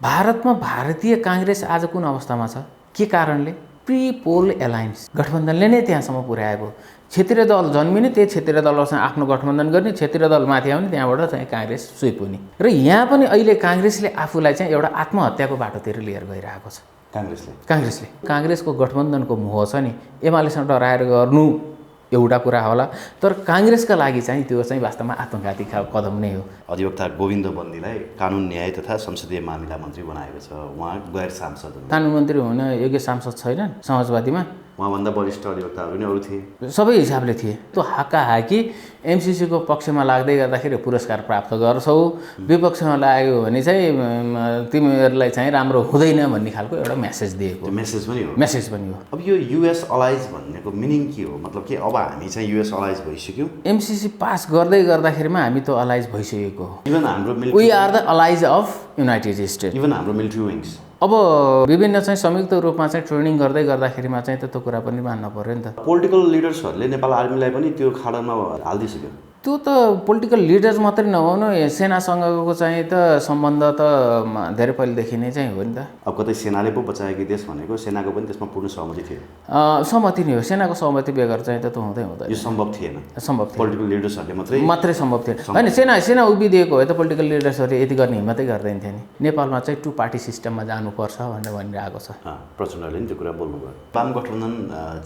भारतमा भारतीय काङ्ग्रेस आज कुन अवस्थामा छ? के कारणले? प्री पोल एलायन्स गठबन्धनले नै त्यहाँसम्म पुर्याएको। क्षेत्रीय दल जन्मिने, त्यही क्षेत्रीय दलसँग आफ्नो गठबन्धन गर्ने, क्षेत्रीय दल माथि आउने, त्यहाँबाट चाहिँ काङ्ग्रेस सुइप हुने। र यहाँ पनि अहिले काङ्ग्रेसले आफूलाई चाहिँ एउटा आत्महत्याको बाटोतिर लिएर गइरहेको छ। काङ्ग्रेसको गठबन्धनको मोह छ नि, एमालेसँग डराएर गर्नु एउटा कुरा होला, तर काङ्ग्रेसका लागि चाहिँ त्यो चाहिँ वास्तवमा आत्मघाती कदम नै हो। अधिवक्ता गोविन्द बन्दीलाई कानुन न्याय तथा संसदीय मामिला मन्त्री बनाएको छ। उहाँ गैर सांसद हुन्। कानुन मन्त्री हुन योग्य सांसद छैनन् समाजवादीमा। उहाँभन्दा वरिष्ठ अधिवक्ताहरू पनि अरू थिए, सबै हिसाबले थिए। त्यो हाकाहाकी एमसिसीको पक्षमा लाग्दै गर्दाखेरि पुरस्कार प्राप्त गर्छौ, विपक्षमा लाग्यो भने चाहिँ तिमीहरूलाई चाहिँ राम्रो हुँदैन भन्ने खालको एउटा मेसेज दिएको। मेसेज पनि हो। अब यो युएस अलाइज भन्नेको मिनिङ के हो? मतलब के अब हामी चाहिँ युएस अलाइज भइसक्यौँ? एमसिसी पास गर्दै गर्दाखेरिमा हामी त अलाइज भइसकेको हो। इभन हाम्रो we are the allies of United State. Even हाम्रो मिलिट्री विङ्स अब विभिन्न चाहिँ संयुक्त रूपमा चाहिँ ट्रेनिङ गर्दै गर्दाखेरिमा चाहिँ त्यो कुरा पनि मान्न पर्यो नि त। पोलिटिकल लिडर्सहरूले नेपाल आर्मीलाई पनि त्यो खाडलमा हालिदिइसक्यो। त्यो त पोलिटिकल लिडर्स मात्रै नहुनु, सेनासँगको चाहिँ त सम्बन्ध त धेरै पहिलेदेखि नै चाहिँ हो नि त। अब कतै सेनाले पो बचाएको देश भनेको सेनाको पनि त्यसमा पूर्ण सहमति थियो। सहमति नै हो, सेनाको सहमति बेगर चाहिँ त हुँदैन। यो सम्भव थिएन। पोलिटिकल लिडर्सहरूले मात्रै सम्भव थिएन। होइन, सेना उभिदिएको भए त पोलिटिकल लिडर्सहरूले यति गर्ने हिम्मतै गर्दैन थियो नि। नेपालमा चाहिँ 2 पार्टी सिस्टममा जानुपर्छ भनेर भनिरहेको छ। प्रचण्डले पनि त्यो कुरा बोल्नुभयो। वाम गठबन्धन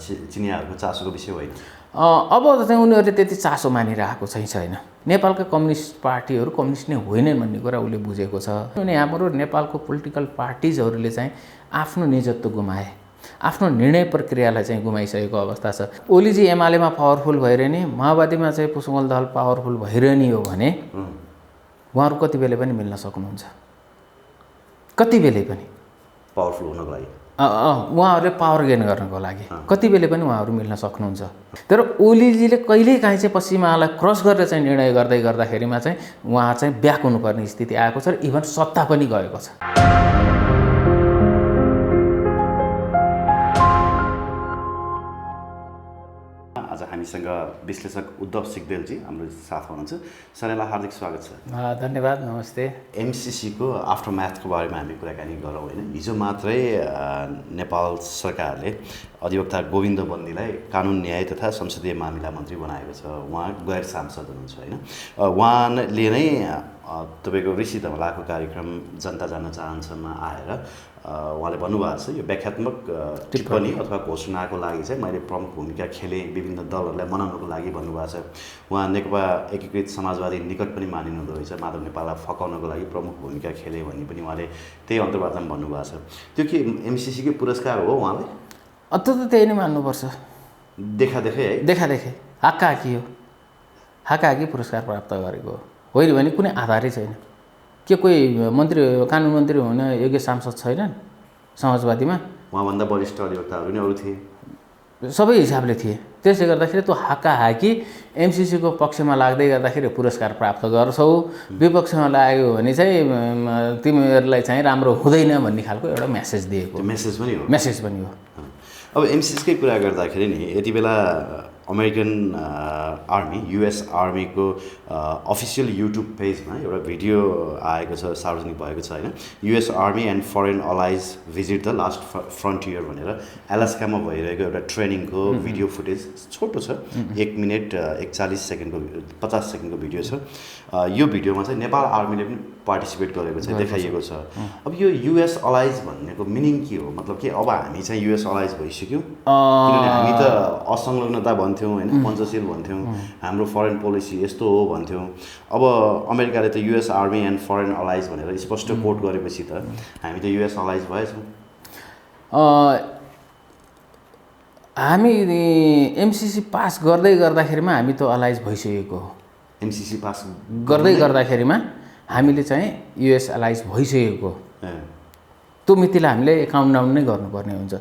चिनियाहरूको चासोको विषय होइन। अब चाहिँ उनीहरूले त्यति चासो मानिरहेको चाहिँ छैन। नेपालका कम्युनिस्ट पार्टीहरू कम्युनिस्ट नै होइनन् भन्ने कुरा उसले बुझेको छ। अनि हाम्रो नेपालको पोलिटिकल पार्टिजहरूले चाहिँ आफ्नो निजत्व गुमाए, आफ्नो निर्णय प्रक्रियालाई चाहिँ गुमाइसकेको अवस्था छ। ओलीजी एमालेमा पावरफुल भइरहने, माओवादीमा चाहिँ पुष्पकमल दाहाल पावरफुल भइरहने हो भने उहाँहरू कति बेला पनि मिल्न सक्नुहुन्छ। कति बेलै पनि पावरफुल हुनको लागि उहाँहरूले पावर गेन गर्नको लागि कति बेला पनि उहाँहरू मिल्न सक्नुहुन्छ। तर ओलीजीले कहिलेकाहीँ चाहिँ पश्चिमालाई क्रस गरेर चाहिँ निर्णय गर्दै गर्दाखेरिमा चाहिँ उहाँ चाहिँ ब्याक हुनुपर्ने स्थिति आएको छ र इभन सत्ता पनि गएको छ। आज हामीसँग विश्लेषक उद्धव सिग्देलजी हाम्रो साथ हुनुहुन्छ। सरलाई हार्दिक स्वागत छ। धन्यवाद, नमस्ते। एमसिसीको आफ्टर म्याथको बारेमा हामी कुराकानी गरौँ होइन। हिजो मात्रै नेपाल सरकारले अधिवक्ता गोविन्द बन्दीलाई कानुन न्याय तथा संसदीय मामिला मन्त्री बनाएको छ। उहाँ गैर सांसद हुनुहुन्छ होइन। उहाँले नै तपाईँको ऋषि धमलाको कार्यक्रम जनता जान्न चाहन्छमा आएर उहाँले भन्नुभएको छ, यो व्याख्यात्मक टिप्पणी अथवा घोषणाको लागि चाहिँ मैले प्रमुख भूमिका खेलेँ, विभिन्न दलहरूलाई मनाउनको लागि भन्नुभएको छ। उहाँ नेकपा एकीकृत समाजवादी निकट पनि मानिनुहुँदो रहेछ, माधव नेपाललाई फकाउनको लागि प्रमुख भूमिका खेले भन्ने पनि उहाँले त्यही अन्तर्वार्तामा भन्नुभएको छ। त्यो के एमसिसीकै पुरस्कार हो उहाँलाई? त्यही नै मान्नुपर्छ। देखादेखे है, देखादेखे हाकाहाकी हो। हाकाहाकी पुरस्कार प्राप्त गरेको होइन भने कुनै आधारै छैन। के कोही मन्त्री, कानुन मन्त्री हुन योग्य सांसद छैनन् समाजवादीमा? उहाँभन्दा वरिष्ठ अधिवक्ताहरू पनि अरू थिए, सबै हिसाबले थिए। त्यसले गर्दाखेरि त्यो हाकाहाकी एमसिसीको पक्षमा लाग्दै गर्दाखेरि पुरस्कार प्राप्त गर्छौ, विपक्षमा लाग्यो भने चाहिँ तिमीहरूलाई चाहिँ राम्रो हुँदैन भन्ने खालको एउटा मेसेज दिएको। मेसेज पनि हो। अब एमसिसीकै कुरा गर्दाखेरि नि यति बेला अमेरिकन आर्मी, युएस आर्मीको अफिसियल युट्युब पेजमा एउटा भिडियो आएको छ, सार्वजनिक भएको छ होइन। US army and foreign allies visit the last frontier भनेर अलास्कामा भइरहेको एउटा ट्रेनिङको भिडियो फुटेज छोटो छ, 1 मिनट 41 सेकेन्डको 50 सेकेन्डको भिडियो छ। यो भिडियोमा चाहिँ नेपाल आर्मीले पनि पार्टिसिपेट गरेको छ, देखाइएको छ। अब यो युएस अलाइज भन्नेको मिनिङ के हो? मतलब के अब हामी चाहिँ युएस अलाइज भइसक्यौँ? किनभने हामी त असंलग्नता भन्थ्यौँ होइन, पञ्चशील भन्थ्यौँ, हाम्रो फरेन पोलिसी यस्तो हो भन्थ्यौँ। अब अमेरिकाले त US army and foreign allies भनेर स्पष्ट कोट गरेपछि त हामी त युएस अलाइज भएछौँ। हामी एमसिसी पास गर्दै गर्दाखेरिमा हामी त अलाइज भइसकेको हो। एमसिसी पास गर्दै गर्दाखेरिमा हामीले चाहिँ युएस अलाइज भइसकेको। त्यो मितिलाई हामीले काउन्टडाउन नै गर्नुपर्ने हुन्छ।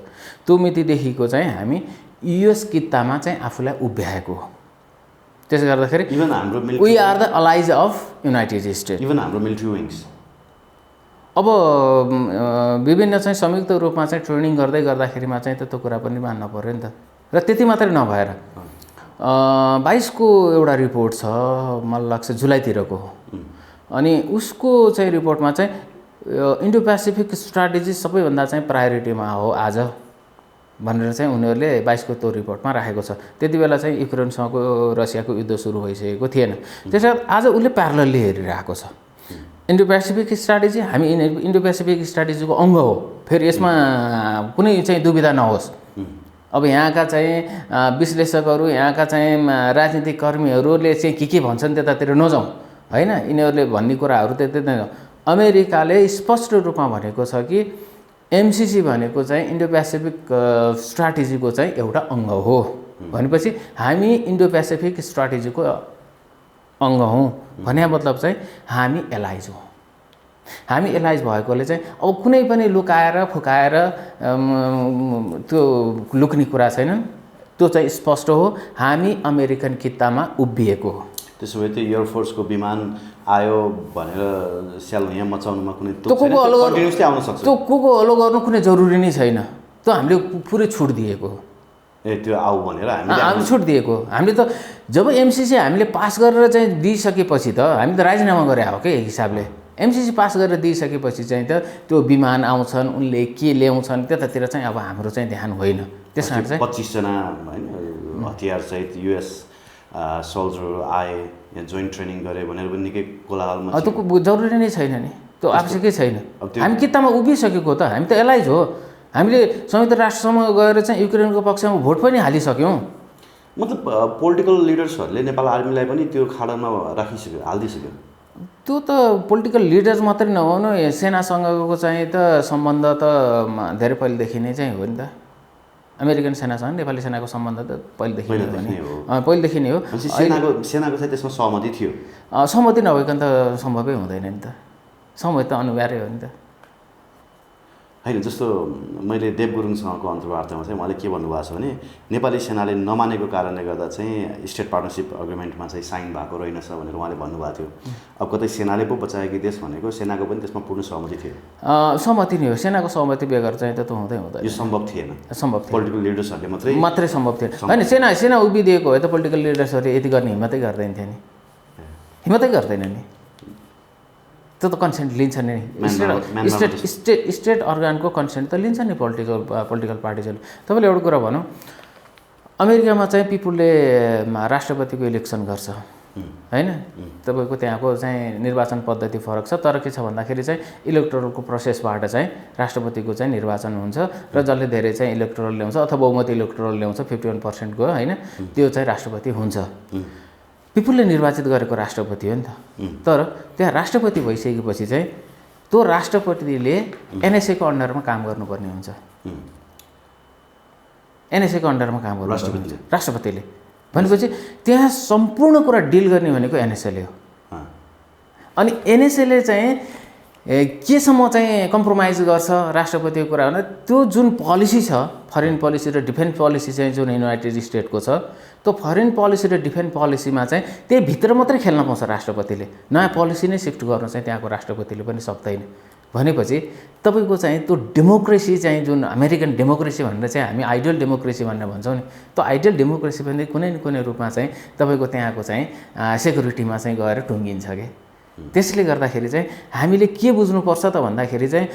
त्यो मितिदेखिको चाहिँ हामी युएस कित्तामा चाहिँ आफूलाई उभ्याएको हो। त्यसले गर्दाखेरि इभन हाम्रो we are the allies of United State. Even हाम्रो मिलिट्री विङ्स अब विभिन्न चाहिँ संयुक्त रूपमा चाहिँ ट्रेनिङ गर्दै गर्दाखेरिमा चाहिँ त्यो कुरा पनि मान्न पर्यो नि त। र त्यति मात्रै नभएर 22को एउटा रिपोर्ट छ, मलाई लाग्छ जुलाईतिरको हो। अनि उसको चाहिँ रिपोर्टमा चाहिँ इन्डो पेसिफिक स्ट्राटेजी सबैभन्दा चाहिँ प्रायोरिटीमा हो आज भनेर चाहिँ उनीहरूले 22को त्यो रिपोर्टमा राखेको छ। त्यति बेला चाहिँ युक्रेनसँगको रसियाको युद्ध सुरु भइसकेको थिएन। त्यसैले आज उसले प्यारलली हेरिरहेको छ। इन्डो पेसिफिक स्ट्राटेजी हामी इन्डो पेसिफिक स्ट्राटेजीको अङ्ग हो, फेरि यसमा कुनै चाहिँ दुविधा नहोस्। अब यहाँका चाहिँ विश्लेषकहरू, यहाँका चाहिँ राजनीतिक कर्मीहरूले चाहिँ के भन्छन् त्यतातिर नजाउँ होइन, यिनीहरूले भन्ने कुराहरू त्यतै अमेरिकाले स्पष्ट रूपमा भनेको छ कि एमसिसी भनेको चाहिँ इन्डो पेसिफिक स्ट्राटेजीको चाहिँ एउटा अङ्ग हो। भनेपछि हामी इन्डो पेसिफिक स्ट्राटेजीको अङ्ग हौँ भन्ने मतलब चाहिँ हामी एलाइज हौँ। हामी एलाइज भएकोले चाहिँ अब कुनै पनि लुकाएर फुकाएर त्यो लुक्ने कुरा छैनन्, त्यो चाहिँ स्पष्ट हो। हामी अमेरिकन कित्तामा उभिएको हो। त्यसो भए त्यो एयरफोर्सको विमान आयो भनेर स्याल यहाँ मचाउनुमा कुनै त्यो कन्टिन्युसली आउन सक्छ। त्यो को अलो गर्नु कुनै जरुरी नै छैन, त्यो हामीले पुरै छुट दिएको हो। त्यो आऊ भनेर हामीले छुट दिएको। हामीले त जब एमसिसी हामीले पास गरेर चाहिँ दिइसकेपछि त हामी त राजीनामा गरे हो के हिसाबले। एमसिसी पास गरेर दिइसकेपछि चाहिँ त त्यो विमान आउँछन्, उनले के ल्याउँछन् त्यतातिर चाहिँ अब हाम्रो चाहिँ ध्यान होइन। त्यस कारण चाहिँ 25 जना होइन हतियारसहित युएस सोल्जरहरू आए, यहाँ जोइन्ट ट्रेनिङ गरे भनेर पनि निकै कोलाहलमा त्यो जरुरी नै छैन नि, त्यो आवश्यकै छैन। हामी किताबमा उभिसकेको त, हामी त एलाइज हो। हामीले संयुक्त राष्ट्रसम्म गएर चाहिँ युक्रेनको पक्षमा भोट पनि हालिसक्यौँ। मतलब पोलिटिकल लिडर्सहरूले नेपाल आर्मीलाई पनि त्यो खाडलमा हालिदिइसक्यो। त्यो त पोलिटिकल लिडर्स मात्रै नहुनु, सेनासँगको चाहिँ त सम्बन्ध त धेरै पहिलेदेखि नै चाहिँ हो नि त। अमेरिकन सेनासँग नेपाली सेनाको सम्बन्ध त पहिलेदेखि नै हो। सेनाको चाहिँ त्यसमा सहमति थियो। सहमति नभइकन त सम्भवै हुँदैन नि त, सहमति त अनिवार्य हो नि त। होइन, जस्तो मैले देव गुरुङसँगको अन्तर्वार्तामा चाहिँ उहाँले के भन्नुभएको छ भने नेपाली सेनाले नमानेको कारणले गर्दा चाहिँ स्टेट पार्टनरसिप एग्रिमेन्टमा चाहिँ साइन भएको रहेनछ भनेर उहाँले भन्नुभएको थियो। अब कतै सेनाले पो बचाएकी देश भनेको सेनाको पनि त्यसमा पूर्ण सहमति थियो। सहमति नै हो, सेनाको सहमति बेगर चाहिँ त हुँदैन। यो सम्भव थिएन, सम्भव थियो पोलिटिकल लिडर्सहरूले मात्रै सम्भव थियो। होइन, सेना उभिदिएको भए त पोलिटिकल लिडर्सहरूले यति गर्ने हिम्मतै गर्दैन थियो नि, हिम्मतै गर्दैन नि। त्यो त कन्सेन्ट लिन्छ नि, स्टेट अर्गानको कन्सेन्ट त लिन्छ नि पोलिटिकल पार्टिजले। तपाईँले एउटा कुरा भनौँ, अमेरिकामा चाहिँ पिपुलले राष्ट्रपतिको इलेक्सन गर्छ होइन, तपाईँको त्यहाँको चाहिँ निर्वाचन पद्धति फरक छ। तर के छ भन्दाखेरि चाहिँ इलेक्टोरलको प्रोसेसबाट चाहिँ राष्ट्रपतिको चाहिँ निर्वाचन हुन्छ र जसले धेरै चाहिँ इलेक्टोरल ल्याउँछ अथवा बहुमत इलेक्टोरल ल्याउँछ 51%को होइन, त्यो चाहिँ राष्ट्रपति हुन्छ। पिपुलले निर्वाचित गरेको राष्ट्रपति हो नि त। तर त्यहाँ राष्ट्रपति भइसकेपछि चाहिँ त्यो राष्ट्रपतिले एनएसएको अन्डरमा काम गर्नुपर्ने हुन्छ। एनएसएको अन्डरमा काम गर्नु राष्ट्रपतिले भनेपछि त्यहाँ सम्पूर्ण कुरा डिल गर्ने भनेको एनएसएले हो। अनि एनएसएले चाहिँ केसम्म चाहिँ कम्प्रोमाइज गर्छ राष्ट्रपतिको कुरा भने त्यो जुन पोलिसी छ, फरेन पोलिसी र डिफेन्स पोलिसी चाहिँ जुन युनाइटेड स्टेटको छ, त्यो फरेन पोलिसी र डिफेन्स पोलिसीमा चाहिँ त्यही भित्र मात्रै खेल्न पाउँछ राष्ट्रपतिले। नयाँ पोलिसी नै सिफ्ट गर्न चाहिँ त्यहाँको राष्ट्रपतिले पनि सक्दैन। भनेपछि तपाईँको चाहिँ त्यो डेमोक्रेसी चाहिँ जुन अमेरिकन डेमोक्रेसी भनेर चाहिँ हामी आइडियल डेमोक्रेसी भनेर भन्छौँ नि, त्यो आइडियल डेमोक्रेसी पनि कुनै न कुनै रूपमा चाहिँ तपाईँको त्यहाँको चाहिँ सेक्युरिटीमा चाहिँ गएर टुङ्गिन्छ कि। त्यसले गर्दाखेरि चाहिँ हामीले के बुझ्नुपर्छ त भन्दाखेरि चाहिँ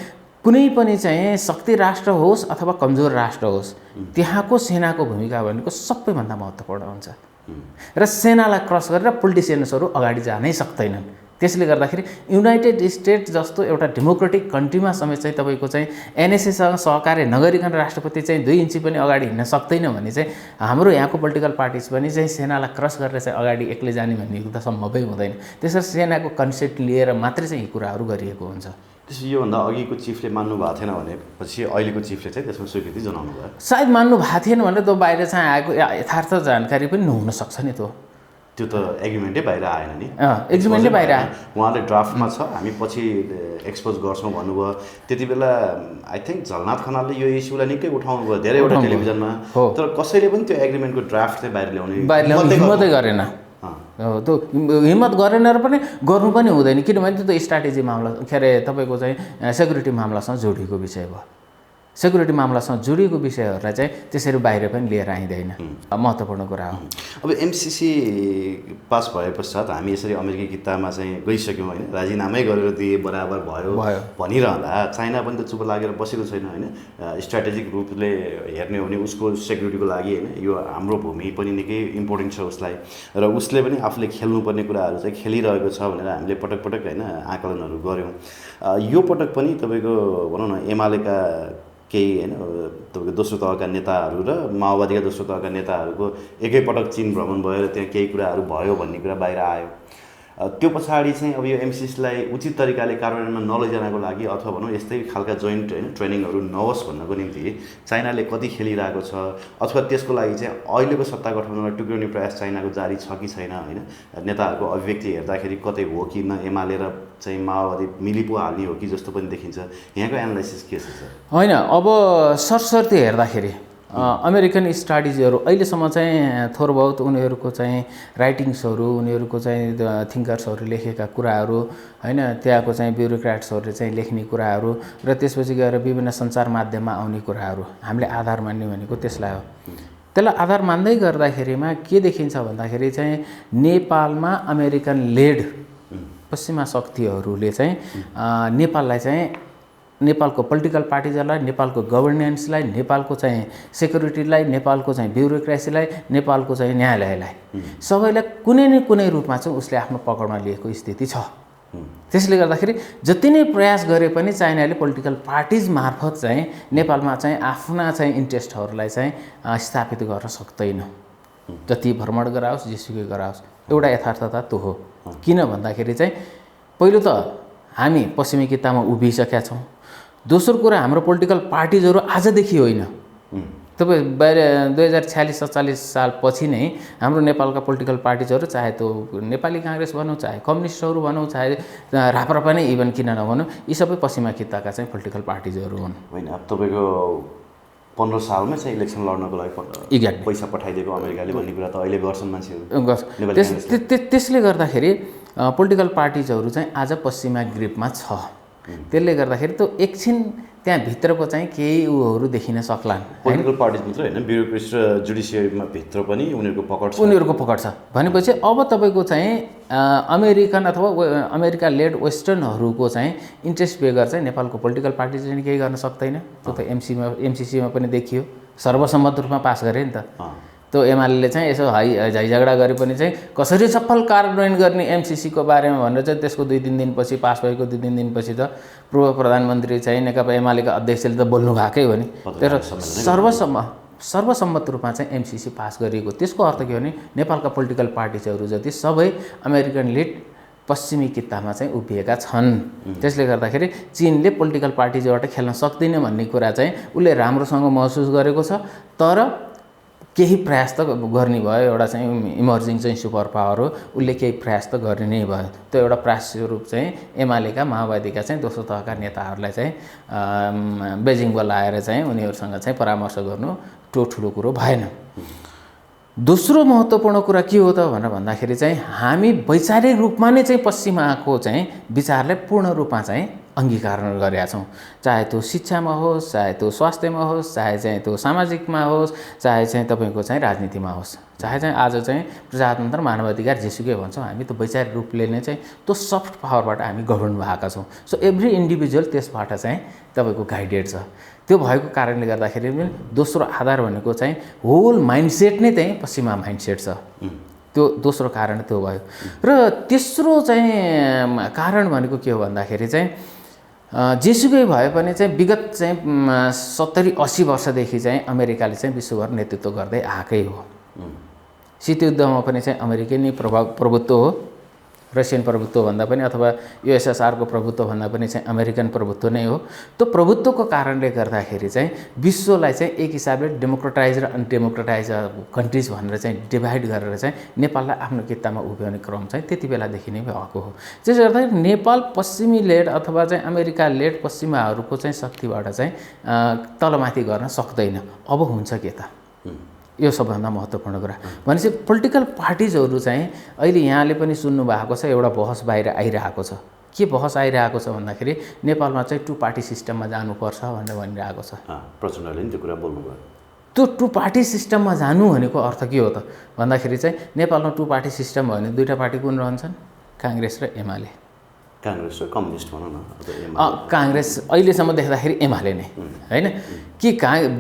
कुनै पनि चाहिँ शक्ति राष्ट्र होस् अथवा कमजोर राष्ट्र होस्, त्यहाँको सेनाको भूमिका भनेको सबैभन्दा महत्त्वपूर्ण हुन्छ र सेनालाई क्रस गरेर पोलिटिसियन्सहरू अगाडि जानै सक्दैनन्। त्यसले गर्दाखेरि युनाइटेड स्टेट जस्तो एउटा डेमोक्रेटिक कन्ट्रीमा समेत चाहिँ तपाईँको चाहिँ एनएसएसँग सहकार्य नगरिकन राष्ट्रपति चाहिँ 2 इन्ची पनि अगाडि हिँड्न सक्दैन भने चाहिँ हाम्रो यहाँको पोलिटिकल पार्टिज पनि चाहिँ सेनालाई क्रस गरेर चाहिँ अगाडि एक्लै जाने भन्ने त सम्भवै हुँदैन। त्यसरी सेनाको कन्सेप्ट लिएर मात्रै चाहिँ यी कुराहरू गरिएको हुन्छ। त्यसो योभन्दा अघिको चिफले मान्नु भएको थिएन भनेपछि अहिलेको चिफले चाहिँ त्यसमा स्वीकृति जनाउनु भयो। सायद मान्नु भएको थिएन भनेर त्यो बाहिर चाहिँ आएको यथार्थ जानकारी पनि नहुन सक्छ नि। त्यो त एग्रिमेन्टै बाहिर आएन नि, एग्रिमेन्टै बाहिर आयो। उहाँले ड्राफ्टमा छ, हामी पछि एक्सपोज गर्छौँ भन्नुभयो। त्यति बेला आई थिङ्क झलनाथ खनालले यो इस्युलाई निकै उठाउनु भयो धेरैवटा टेलिभिजनमा, तर कसैले पनि त्यो एग्रिमेन्टको ड्राफ्ट चाहिँ बाहिर ल्याउने हिम्मतै गरेन। त्यो हिम्मत गरेन र पनि गर्नु पनि हुँदैन, किनभने त्यो त स्ट्राटेजी मामला के अरे तपाईँको चाहिँ सेक्युरिटी मामलासँग जोडिएको विषय भयो। सेक्युरिटी मामलासँग जोडिएको विषयहरूलाई चाहिँ त्यसरी बाहिर पनि लिएर आइँदैन। महत्त्वपूर्ण कुरा हो। अब एमसिसी पास भए पश्चात हामी यसरी अमेरिकी कितामा चाहिँ गइसक्यौँ होइन, राजीनामै गरेर दिए बराबर भयो भनिरहँदा चाइना पनि त चुप लागेर बसेको छैन होइन। स्ट्राटेजिक रूपले हेर्ने हो भने उसको सेक्युरिटीको लागि होइन, यो हाम्रो भूमि पनि निकै इम्पोर्टेन्ट छ उसलाई, र उसले पनि आफूले खेल्नुपर्ने कुराहरू चाहिँ खेलिरहेको छ भनेर हामीले पटक पटक होइन आकलनहरू गऱ्यौँ। यो पटक पनि तपाईँको भनौँ न एमालेका केही होइन तपाईँको दोस्रो तहका नेताहरू र माओवादीका दोस्रो तहका नेताहरूको एकैपटक चीन भ्रमण भएर त्यहाँ केही कुराहरू भयो भन्ने कुरा बाहिर आयो। त्यो पछाडि चाहिँ अब यो एमसिसीलाई उचित तरिकाले कार्यान्वयनमा नलैजानको लागि अथवा भनौँ यस्तै खालका जोइन्ट होइन ट्रेनिङहरू नहोस् भन्नको निम्ति चाइनाले कति खेलिरहेको छ, अथवा त्यसको लागि चाहिँ अहिलेको सत्ता गठबन्धनमा टुक्राउने प्रयास चाइनाको जारी छ कि छैन होइन। नेताहरूको अभिव्यक्ति हेर्दाखेरि कतै हो कि न एमाले र चाहिँ माओवादी मिली पो हाल्ने हो कि जस्तो पनि देखिन्छ। यहाँको एनालाइसिस के छ सर? होइन, अब सरसर्ती हेर्दाखेरि अमेरिकन स्टडिजहरू अहिलेसम्म चाहिँ थोर बहुत उनीहरूको चाहिँ राइटिङ्सहरू, उनीहरूको चाहिँ थिङ्कर्सहरू लेखेका कुराहरू होइन, त्यहाँको चाहिँ ब्युरोक्राट्सहरूले चाहिँ लेख्ने कुराहरू र त्यसपछि गएर विभिन्न सञ्चार माध्यममा आउने कुराहरू हामीले आधार मान्ने भनेको त्यसलाई हो। त्यसलाई आधार मान्दै गर्दाखेरिमा के देखिन्छ भन्दाखेरि चाहिँ नेपालमा अमेरिकन लेड पश्चिमा शक्तिहरूले चाहिँ नेपाललाई चाहिँ नेपालको पोलिटिकल पार्टिजहरूलाई, नेपालको गभर्नेन्सलाई, नेपालको चाहिँ सेक्युरिटीलाई, नेपालको चाहिँ ब्युरोक्रेसीलाई, नेपालको चाहिँ न्यायालयलाई सबैलाई कुनै न कुनै रूपमा चाहिँ उसले आफ्नो पकडमा लिएको स्थिति छ। त्यसले गर्दाखेरि जति नै प्रयास गरे पनि चाइनाले पोलिटिकल पार्टिज मार्फत चाहिँ नेपालमा चाहिँ आफ्ना चाहिँ इन्ट्रेस्टहरूलाई चाहिँ स्थापित गर्न सक्दैन। जति भ्रमण गराओस् जेसुकै गराओस् एउटा यथार्थता त्यो हो। किन भन्दाखेरि चाहिँ पहिलो त हामी पश्चिमी कितामा उभिसकेका छौँ। दोस्रो कुरा हाम्रो पोलिटिकल पार्टिजहरू आजदेखि होइन, तपाईँ बाहिर 2046-47 सालपछि नै हाम्रो नेपालका पोलिटिकल पार्टिजहरू चाहे त्यो नेपाली काङ्ग्रेस भनौँ, चाहे कम्युनिस्टहरू भनौँ, चाहे राप्रपा नै इभन किन नभनौँ, यी सबै पश्चिमा किताका चाहिँ पोलिटिकल पार्टिजहरू हुन्। होइन, अब तपाईँको 15 सालमै चाहिँ इलेक्सन लड्नको लागि पैसा पठाइदिएको अमेरिकाले भन्ने कुरा त अहिले गर्छन् मान्छेहरू। त्यसले गर्दाखेरि पोलिटिकल पार्टिजहरू चाहिँ आज पश्चिमा ग्रिपमा छ। त्यसले गर्दाखेरि त्यो एकछिन त्यहाँभित्रको चाहिँ केही उहरू देखिन सक्लान्। पोलिटिकल पार्टिज मात्र होइन, ब्युरोक्रेसी र जुडिसियरीमा भित्र पनि उनीहरूको पकड छ भनेपछि अब तपाईँको चाहिँ अमेरिकन अथवा अमेरिका लेड वेस्टर्नहरूको चाहिँ इन्ट्रेस्ट बेगर चाहिँ नेपालको पोलिटिकल पार्टी चाहिँ केही गर्न सक्दैन। त्यो त एमसिसीमा पनि देखियो, सर्वसम्मत रूपमा पास गरे नि त। त्यो एमाले चाहिँ यसो झैझगडा गरे पनि चाहिँ कसरी सफल कार्यान्वयन गर्ने एमसिसीको बारेमा भनेर चाहिँ त्यसको 2-3 दिनपछि पास भएको 2-3 दिनपछि त पूर्व प्रधानमन्त्री चाहिँ नेकपा एमालेका अध्यक्षले त बोल्नु भएकै हो नि। तर सर्वसम्मत रूपमा चाहिँ एमसिसी पास गरिएको। त्यसको अर्थ के हो भने नेपालका पोलिटिकल पार्टिजहरू जति सबै अमेरिकन लिड पश्चिमी कितामा चाहिँ उभिएका छन्। त्यसले गर्दाखेरि चीनले पोलिटिकल पार्टिजबाट खेल्न सक्दैन भन्ने कुरा चाहिँ उसले राम्रोसँग महसुस गरेको छ। तर केही प्रयास त गर्ने भयो, एउटा चाहिँ इमर्जिङ चाहिँ सुपर पावर हो, उसले केही प्रयास त गर्ने नै भयो। त्यो एउटा प्रयास स्वरूप चाहिँ एमालेका माओवादीका चाहिँ दोस्रो तहका नेताहरूलाई चाहिँ बेजिङ बोलाएर चाहिँ उनीहरूसँग चाहिँ परामर्श गर्नु ठुलो कुरो भएन। दोस्रो महत्त्वपूर्ण कुरा के हो त भनेर भन्दाखेरि चाहिँ हामी वैचारिक रूपमा नै चाहिँ पश्चिमाको चाहिँ विचारलाई पूर्ण रूपमा चाहिँ अङ्गीकार गरेका छौँ। चाहे त्यो शिक्षामा होस्, चाहे त्यो स्वास्थ्यमा होस्, चाहे चाहिँ त्यो सामाजिकमा होस्, चाहे चाहिँ तपाईँको चाहिँ राजनीतिमा होस्, चाहे चाहिँ आज चाहिँ प्रजातन्त्र मानवाधिकार जेसुकै भन्छौँ, हामी त्यो वैचारिक रूपले नै चाहिँ त्यो सफ्ट पावरबाट हामी गभर्न भएका छौँ। सो एभ्री इन्डिभिजुअल त्यसबाट चाहिँ तपाईँको गाइडेड छ। त्यो भएको कारणले गर्दाखेरि पनि दोस्रो आधार भनेको चाहिँ होल माइन्डसेट नै चाहिँ पश्चिमा माइन्डसेट छ। त्यो दोस्रो कारण त्यो भयो। र तेस्रो चाहिँ कारण भनेको के हो भन्दाखेरि चाहिँ जेसुकै भए पनि चाहिँ विगत चाहिँ 70-80 वर्षदेखि चाहिँ अमेरिकाले चाहिँ विश्वभर नेतृत्व गर्दै आएकै हो। शीतयुद्धमा पनि चाहिँ अमेरिकी नै प्रभुत्व हो, रसियन प्रभुत्व भन्दा पनि अथवा युएसएसआरको प्रभुत्व भन्दा पनि चाहिँ अमेरिकन प्रभुत्व नै हो। त्यो प्रभुत्वको कारणले गर्दाखेरि चाहिँ विश्वलाई चाहिँ एक हिसाबले डेमोक्रेटाइज र अनडेमोक्रेटाइज कन्ट्रिज भनेर चाहिँ डिभाइड गरेर चाहिँ नेपाललाई आफ्नो कित्तामा उभ्याउने क्रम चाहिँ त्यति बेलादेखि नै भएको हो। त्यसले गर्दाखेरि नेपाल पश्चिमी लेड अथवा चाहिँ अमेरिका लेड पश्चिमाहरूको चाहिँ शक्तिबाट चाहिँ तलमाथि गर्न सक्दैन। अब हुन्छ के त, यो सबभन्दा महत्त्वपूर्ण कुरा। भनेपछि पोलिटिकल पार्टिजहरू चाहिँ अहिले यहाँले पनि सुन्नु भएको छ, एउटा बहस बाहिर आइरहेको छ। के बहस आइरहेको छ भन्दाखेरि नेपालमा चाहिँ टु पार्टी सिस्टममा जानुपर्छ भनेर भनिरहेको छ। प्रचण्डले नि त्यो कुरा बोल्नुभयो। त्यो टु पार्टी सिस्टममा जानु भनेको अर्थ के हो त भन्दाखेरि चाहिँ नेपालमा टु पार्टी सिस्टम भयो भने दुईवटा पार्टी कुन रहन्छन्? काङ्ग्रेस र एमाले। काङ्ग्रेस र कम्युनिस्ट भनौँ न। काङ्ग्रेस अहिलेसम्म देख्दाखेरि एमाले नै होइन कि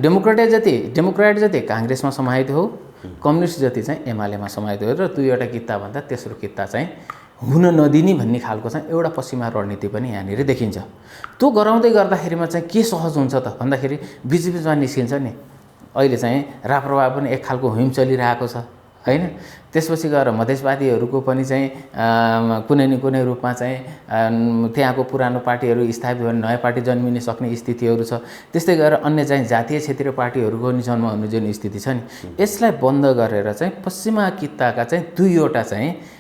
डेमोक्रेट जति काङ्ग्रेसमा समाहित हो, कम्युनिस्ट जति चाहिँ एमालेमा समाहित हो र दुईवटा किताभन्दा तेस्रो किता चाहिँ हुन नदिने भन्ने खालको चाहिँ एउटा पश्चिमा रणनीति पनि यहाँनिर देखिन्छ। त्यो गराउँदै गर्दाखेरिमा चाहिँ के सहज हुन्छ त भन्दाखेरि बिचबिचमा निस्किन्छ नि अहिले चाहिँ राप्रपा पनि एक खालको हुम चलिरहेको छ होइन। त्यसपछि गएर मधेसवादीहरूको पनि चाहिँ कुनै न कुनै रूपमा चाहिँ त्यहाँको पुरानो पार्टीहरू स्थापित भयो भने नयाँ पार्टी जन्मिन सक्ने स्थितिहरू छ। त्यस्तै गरेर अन्य चाहिँ जातीय क्षेत्रीय पार्टीहरूको नि जन्म हुने जुन स्थिति छ नि यसलाई बन्द गरेर चाहिँ पश्चिमा किताका चाहिँ दुईवटा चाहिँ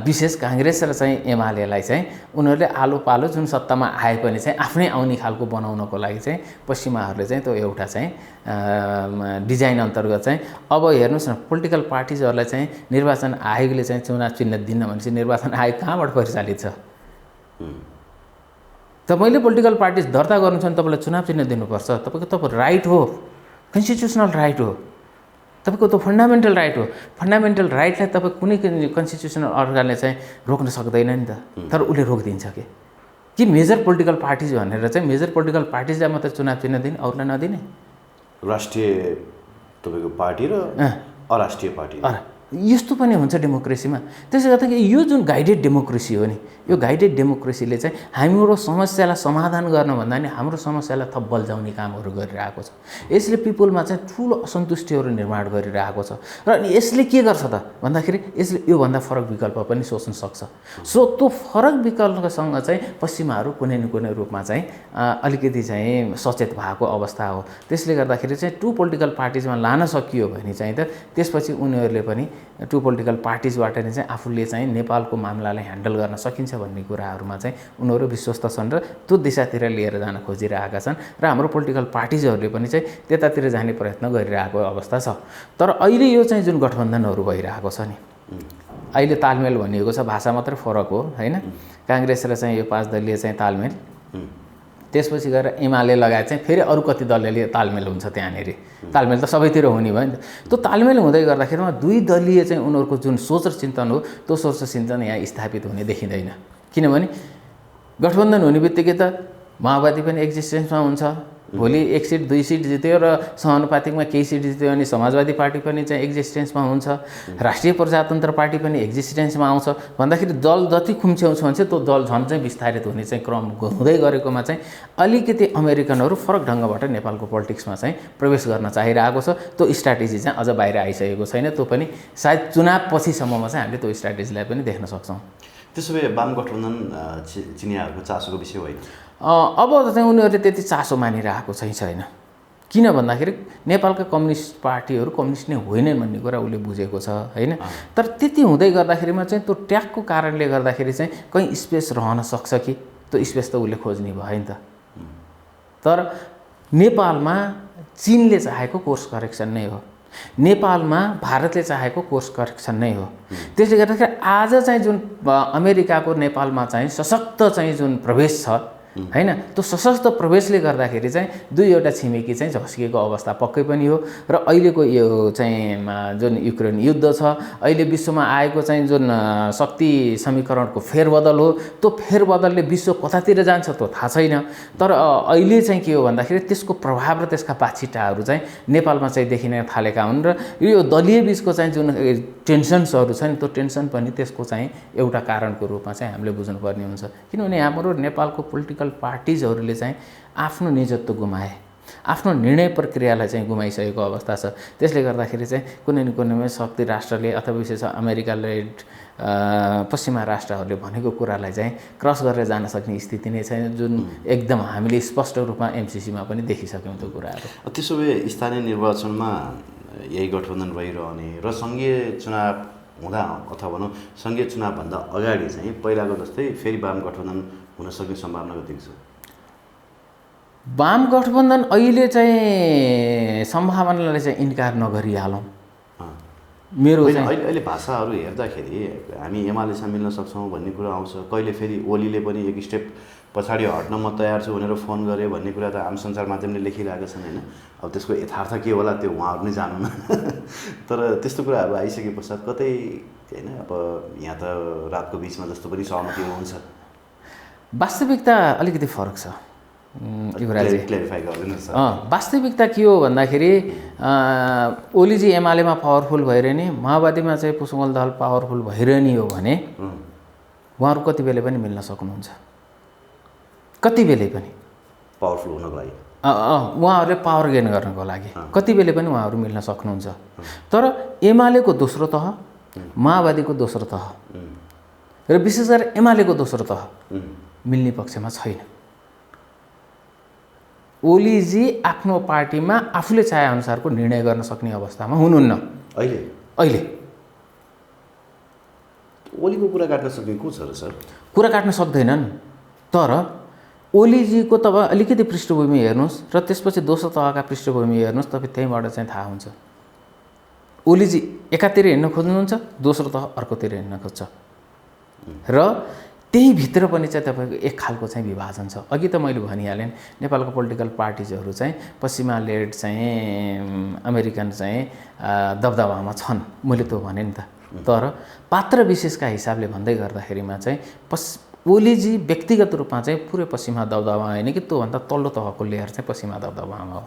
विशेष काङ्ग्रेस र चाहिँ एमालेलाई चाहिँ उनीहरूले आलो पालो जुन सत्तामा आए पनि चाहिँ आफ्नै आउने खालको बनाउनको लागि चाहिँ पश्चिमाहरूले चाहिँ त्यो एउटा चाहिँ डिजाइन अन्तर्गत चाहिँ अब हेर्नुहोस् न पोलिटिकल पार्टिजहरूलाई चाहिँ निर्वाचन आयोगले चाहिँ चुनाव चिन्ह दिन्न भनेपछि निर्वाचन आयोग कहाँबाट परिचालित छ? तपाईँले पोलिटिकल पार्टिज दर्ता गर्नु छ भने तपाईँलाई चुनाव चिन्ह दिनुपर्छ। तपाईँको राइट हो, कन्स्टिट्युसनल राइट हो, तपाईँको त फन्डामेन्टल राइट हो। फन्डामेन्टल राइटलाई तपाईँ कुनै कन्स्टिट्युसनल अर्गनले चाहिँ रोक्न सक्दैन नि त। तर उसले रोकिदिन्छ कि मेजर पोलिटिकल पार्टिज भनेर चाहिँ मेजर पोलिटिकल पार्टिजलाई मात्रै चुनाव चिन्ह दिने, अरूलाई नदिने? राष्ट्रिय तपाईँको पार्टी र अराष्ट्रिय पार्टी यस्तो पनि हुन्छ डेमोक्रेसीमा। त्यसले गर्दाखेरि यो जुन गाइडेड डेमोक्रेसी हो नि यो गाइडेड डेमोक्रेसीले चाहिँ हाम्रो समस्यालाई समाधान गर्नुभन्दा नि हाम्रो समस्यालाई थप बल्झाउने कामहरू गरिरहेको छ। यसले पिपुलमा चाहिँ ठुलो असन्तुष्टिहरू निर्माण गरिरहेको छ र यसले के गर्छ त भन्दाखेरि यसले योभन्दा फरक विकल्प पनि सोच्न सक्छ। सो त्यो फरक विकल्पसँग चाहिँ पश्चिमाहरू कुनै न कुनै रूपमा चाहिँ अलिकति चाहिँ सचेत भएको अवस्था हो। त्यसले गर्दाखेरि चाहिँ टु पोलिटिकल पार्टिजमा लान सकियो भने चाहिँ त त्यसपछि उनीहरूले पनि टु पोलिटिकल पार्टिजबाट नै चाहिँ आफूले चाहिँ नेपालको मामलालाई ह्यान्डल गर्न सकिन्छ भन्ने कुराहरूमा चाहिँ उनीहरू विश्वस्त छन् र त्यो दिशातिर लिएर जान खोजिरहेका छन् र हाम्रो पोलिटिकल पार्टिजहरूले पनि चाहिँ त्यतातिर जाने प्रयत्न गरिरहेको अवस्था छ। तर अहिले यो चाहिँ जुन गठबन्धनहरू भइरहेको छ नि अहिले तालमेल भनिएको छ, भाषा मात्रै फरक हो होइन। काङ्ग्रेस र चाहिँ यो 5 दलीय चाहिँ तालमेल, त्यसपछि गएर एमाले लगायत चाहिँ फेरि अरू कति दलले तालमेल हुन्छ त्यहाँनिर। तालमेल त सबैतिर हुने भयो नि त। त्यो तालमेल हुँदै गर्दाखेरिमा दुई दलीय चाहिँ उनीहरूको जुन सोच र चिन्तन हो त्यो सोच र चिन्तन यहाँ स्थापित हुने देखिँदैन। किनभने गठबन्धन हुने बित्तिकै त माओवादी पनि एक्जिस्टेन्समा हुन्छ, भोलि 1 सिट 2 सिट जित्यो र समानुपातिकमा केही सिट जित्यो भने समाजवादी पार्टी पनि चाहिँ एक्जिस्टेन्समा हुन्छ, राष्ट्रिय प्रजातन्त्र पार्टी पनि एक्जिस्टेन्समा आउँछ भन्दाखेरि दल जति खुम्च्याउँछ भने चाहिँ त्यो दल झन् चाहिँ विस्तारित हुने चाहिँ क्रम हुँदै गरेकोमा चाहिँ अलिकति अमेरिकनहरू फरक ढङ्गबाट नेपालको पोलिटिक्समा चाहिँ प्रवेश गर्न चाहिरहेको छ। त्यो स्ट्राटेजी चाहिँ अझ बाहिर आइसकेको छैन। त्यो पनि सायद चुनाव पछिसम्ममा चाहिँ हामीले त्यो स्ट्राटेजीलाई पनि देख्न सक्छौँ। त्यसो भए वाम गठबन्धन चिनियाहरूको चासोको विषय होइन? अब चाहिँ उनीहरूले त्यति चासो मानिरहेको चाहिँ छैन। किन भन्दाखेरि नेपालका कम्युनिस्ट पार्टीहरू कम्युनिस्ट नै होइनन् भन्ने कुरा उसले बुझेको छ होइन। तर त्यति हुँदै गर्दाखेरिमा चाहिँ त्यो ट्यागको कारणले गर्दाखेरि चाहिँ कहीँ स्पेस रहन सक्छ कि त्यो स्पेस त उसले खोज्ने भयो नि त। तर नेपालमा चिनले चाहेको कोर्स करेक्सन नै हो, नेपालमा भारतले चाहेको कोर्स करेक्सन नै हो। त्यसले गर्दाखेरि आज चाहिँ जुन अमेरिकाको नेपालमा चाहिँ सशक्त चाहिँ जुन प्रवेश छ हैन त्यो सशक्त प्रवेशले गर्दाखेरि चाहिँ दुईवटा छिमेकी चाहिँ झस्किएको अवस्था पक्कै पनि हो। र अहिलेको यो चाहिँ जुन युक्रेन युद्ध छ अहिले विश्वमा आएको चाहिँ जुन शक्ति समीकरणको फेरबदल हो त्यो फेरबदलले विश्व कतातिर जान्छ त्यो थाहा छैन। तर अहिले चाहिँ के हो भन्दाखेरि त्यसको प्रभाव र त्यसका बाछिटाहरू चाहिँ नेपालमा चाहिँ देखिन थालेका हुन् र यो दलीय बीचको चाहिँ जुन टेन्सन्सहरू छ नि त्यो टेन्सन पनि त्यसको चाहिँ एउटा कारणको रूपमा चाहिँ हामीले बुझ्नुपर्ने हुन्छ। किनभने हाम्रो नेपालको पोलिटिकल पार्टिजहरूले चाहिँ आफ्नो निजत्व गुमाए, आफ्नो निर्णय प्रक्रियालाई चाहिँ गुमाइसकेको अवस्था छ। त्यसले गर्दाखेरि चाहिँ कुनै न कुनै शक्ति राष्ट्रले अथवा विशेष अमेरिकाले पश्चिमा राष्ट्रहरूले भनेको कुरालाई चाहिँ क्रस गरेर जान सक्ने स्थिति नै छैन, जुन एकदम हामीले स्पष्ट रूपमा एमसीसीमा पनि देखिसक्यौँ त्यो कुराहरू। त्यसो भए स्थानीय निर्वाचनमा यही गठबन्धन भइरहने र सङ्घीय चुनाव हुँदा अथवा भनौँ सङ्घीय चुनावभन्दा अगाडि चाहिँ पहिलाको जस्तै फेरि वाम गठबन्धन हुन सक्ने सम्भावना कति छ? वाम गठबन्धन अहिले चाहिँ सम्भावनालाई चाहिँ इन्कार नगरिहालौँ। मेरो होइन, चाहिँ अहिले भाषाहरू हेर्दाखेरि हामी एमालेसँग मिल्न सक्छौँ भन्ने कुरा आउँछ, कहिले फेरि ओलीले पनि एक स्टेप पछाडि हट्न म तयार छु भनेर फोन गरे भन्ने कुरा त आम सञ्चार माध्यमले लेखिरहेका छन् होइन। अब त्यसको यथार्थ के होला त्यो उहाँहरू नै जानु न। तर त्यस्तो कुराहरू आइसके पश्चात कतै होइन, अब यहाँ त रातको बिचमा जस्तो पनि सहमतिहरू हुन्छ। वास्तविकता अलिकति फरक छ युवराजी, क्ल्यारिफाई गरिदिनुहोस्। वास्तविकता के हो भन्दाखेरि ओलीजी एमालेमा पावरफुल भइरहने, माओवादीमा चाहिँ पुष्पकमल दाहाल पावरफुल भइरहने हो भने उहाँहरू कति बेला पनि मिल्न सक्नुहुन्छ, कति बेलै पनि पावरफुल हुनको लागि उहाँहरूले पावर गेन गर्नको लागि कति बेला पनि उहाँहरू मिल्न सक्नुहुन्छ। तर एमालेको दोस्रो तह, माओवादीको दोस्रो तह र विशेष गरेर एमालेको दोस्रो तह मिल्ने पक्षमा छैन। ओलीजी आफ्नो पार्टीमा आफूले चाहेअनुसारको निर्णय गर्न सक्ने अवस्थामा हुनुहुन्न अहिले। ओलीको कुरा काट्न सक्ने को छ र सर? कुरा काट्न सक्दैनन्। तर ओलीजीको तपाईँ अलिकति पृष्ठभूमि हेर्नुहोस् र त्यसपछि दोस्रो तहका पृष्ठभूमि हेर्नुहोस्, तपाईँ त्यहीँबाट चाहिँ थाहा हुन्छ। ओलीजी एकातिर हिँड्न खोज्नुहुन्छ, दोस्रो तह अर्कोतिर हिँड्न खोज्छ र त्यही भित्र पनि चाहिँ तपाईँको एक खालको चाहिँ विभाजन छ। अघि त मैले भनिहालेँ, नेपालको पोलिटिकल पार्टिजहरू चाहिँ पश्चिमा लेड चाहिँ अमेरिकन चाहिँ दबदबामा छन्, मैले त्यो भने नि त। तर पात्र विशेषका हिसाबले भन्दै गर्दाखेरिमा चाहिँ ओलीजी व्यक्तिगत रूपमा चाहिँ पुरै पश्चिमा दबदबामा होइन कि त्योभन्दा तल्लो तहको लेयर चाहिँ पश्चिमा दबदबामा हो।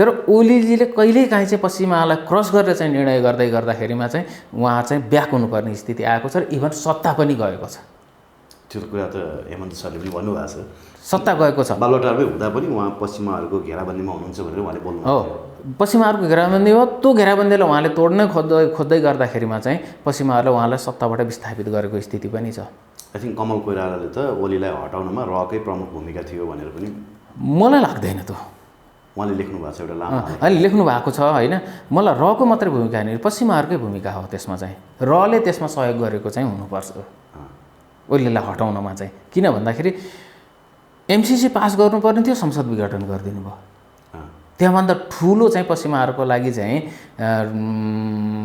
तर ओलीजीले कहिलेकाहीँ चाहिँ पश्चिमालाई क्रस गरेर चाहिँ निर्णय गर्दाखेरिमा चाहिँ उहाँ चाहिँ ब्याक हुनुपर्ने स्थिति आएको छ र इभन सत्ता पनि गएको छ। त्यो कुरा त हेमन्त सरले पनि भन्नुभएको छ, सत्ता गएको छ। बालुवाटारमै हुँदा पनि उहाँ पश्चिमाहरूको घेराबन्दीमा हुनुहुन्छ भनेर उहाँले बोल्नु हो। पश्चिमाहरूको घेराबन्दी हो, त्यो घेराबन्दीलाई उहाँले तोड्नै खोज्दै गर्दाखेरिमा चाहिँ पश्चिमाहरूले उहाँलाई सत्ताबाट विस्थापित गरेको स्थिति पनि छ। आई थिङ्क कमल कोइरालाले त ओलीलाई हटाउनमा रकै प्रमुख भूमिका थियो भनेर पनि मलाई लाग्दैन। त्यो उहाँले लेख्नु भएको छ एउटा लामो, अहिले लेख्नु भएको छ होइन। मलाई रको मात्रै भूमिका होइन, पश्चिमाहरूकै भूमिका हो त्यसमा चाहिँ। रले त्यसमा सहयोग गरेको चाहिँ हुनुपर्छ ओलीलाई हटाउनमा चाहिँ। किन भन्दाखेरि एमसिसी पास गर्नुपर्ने थियो, संसद विघटन गरिदिनु भयो। त्यहाँभन्दा ठुलो चाहिँ पश्चिमाहरूको लागि चाहिँ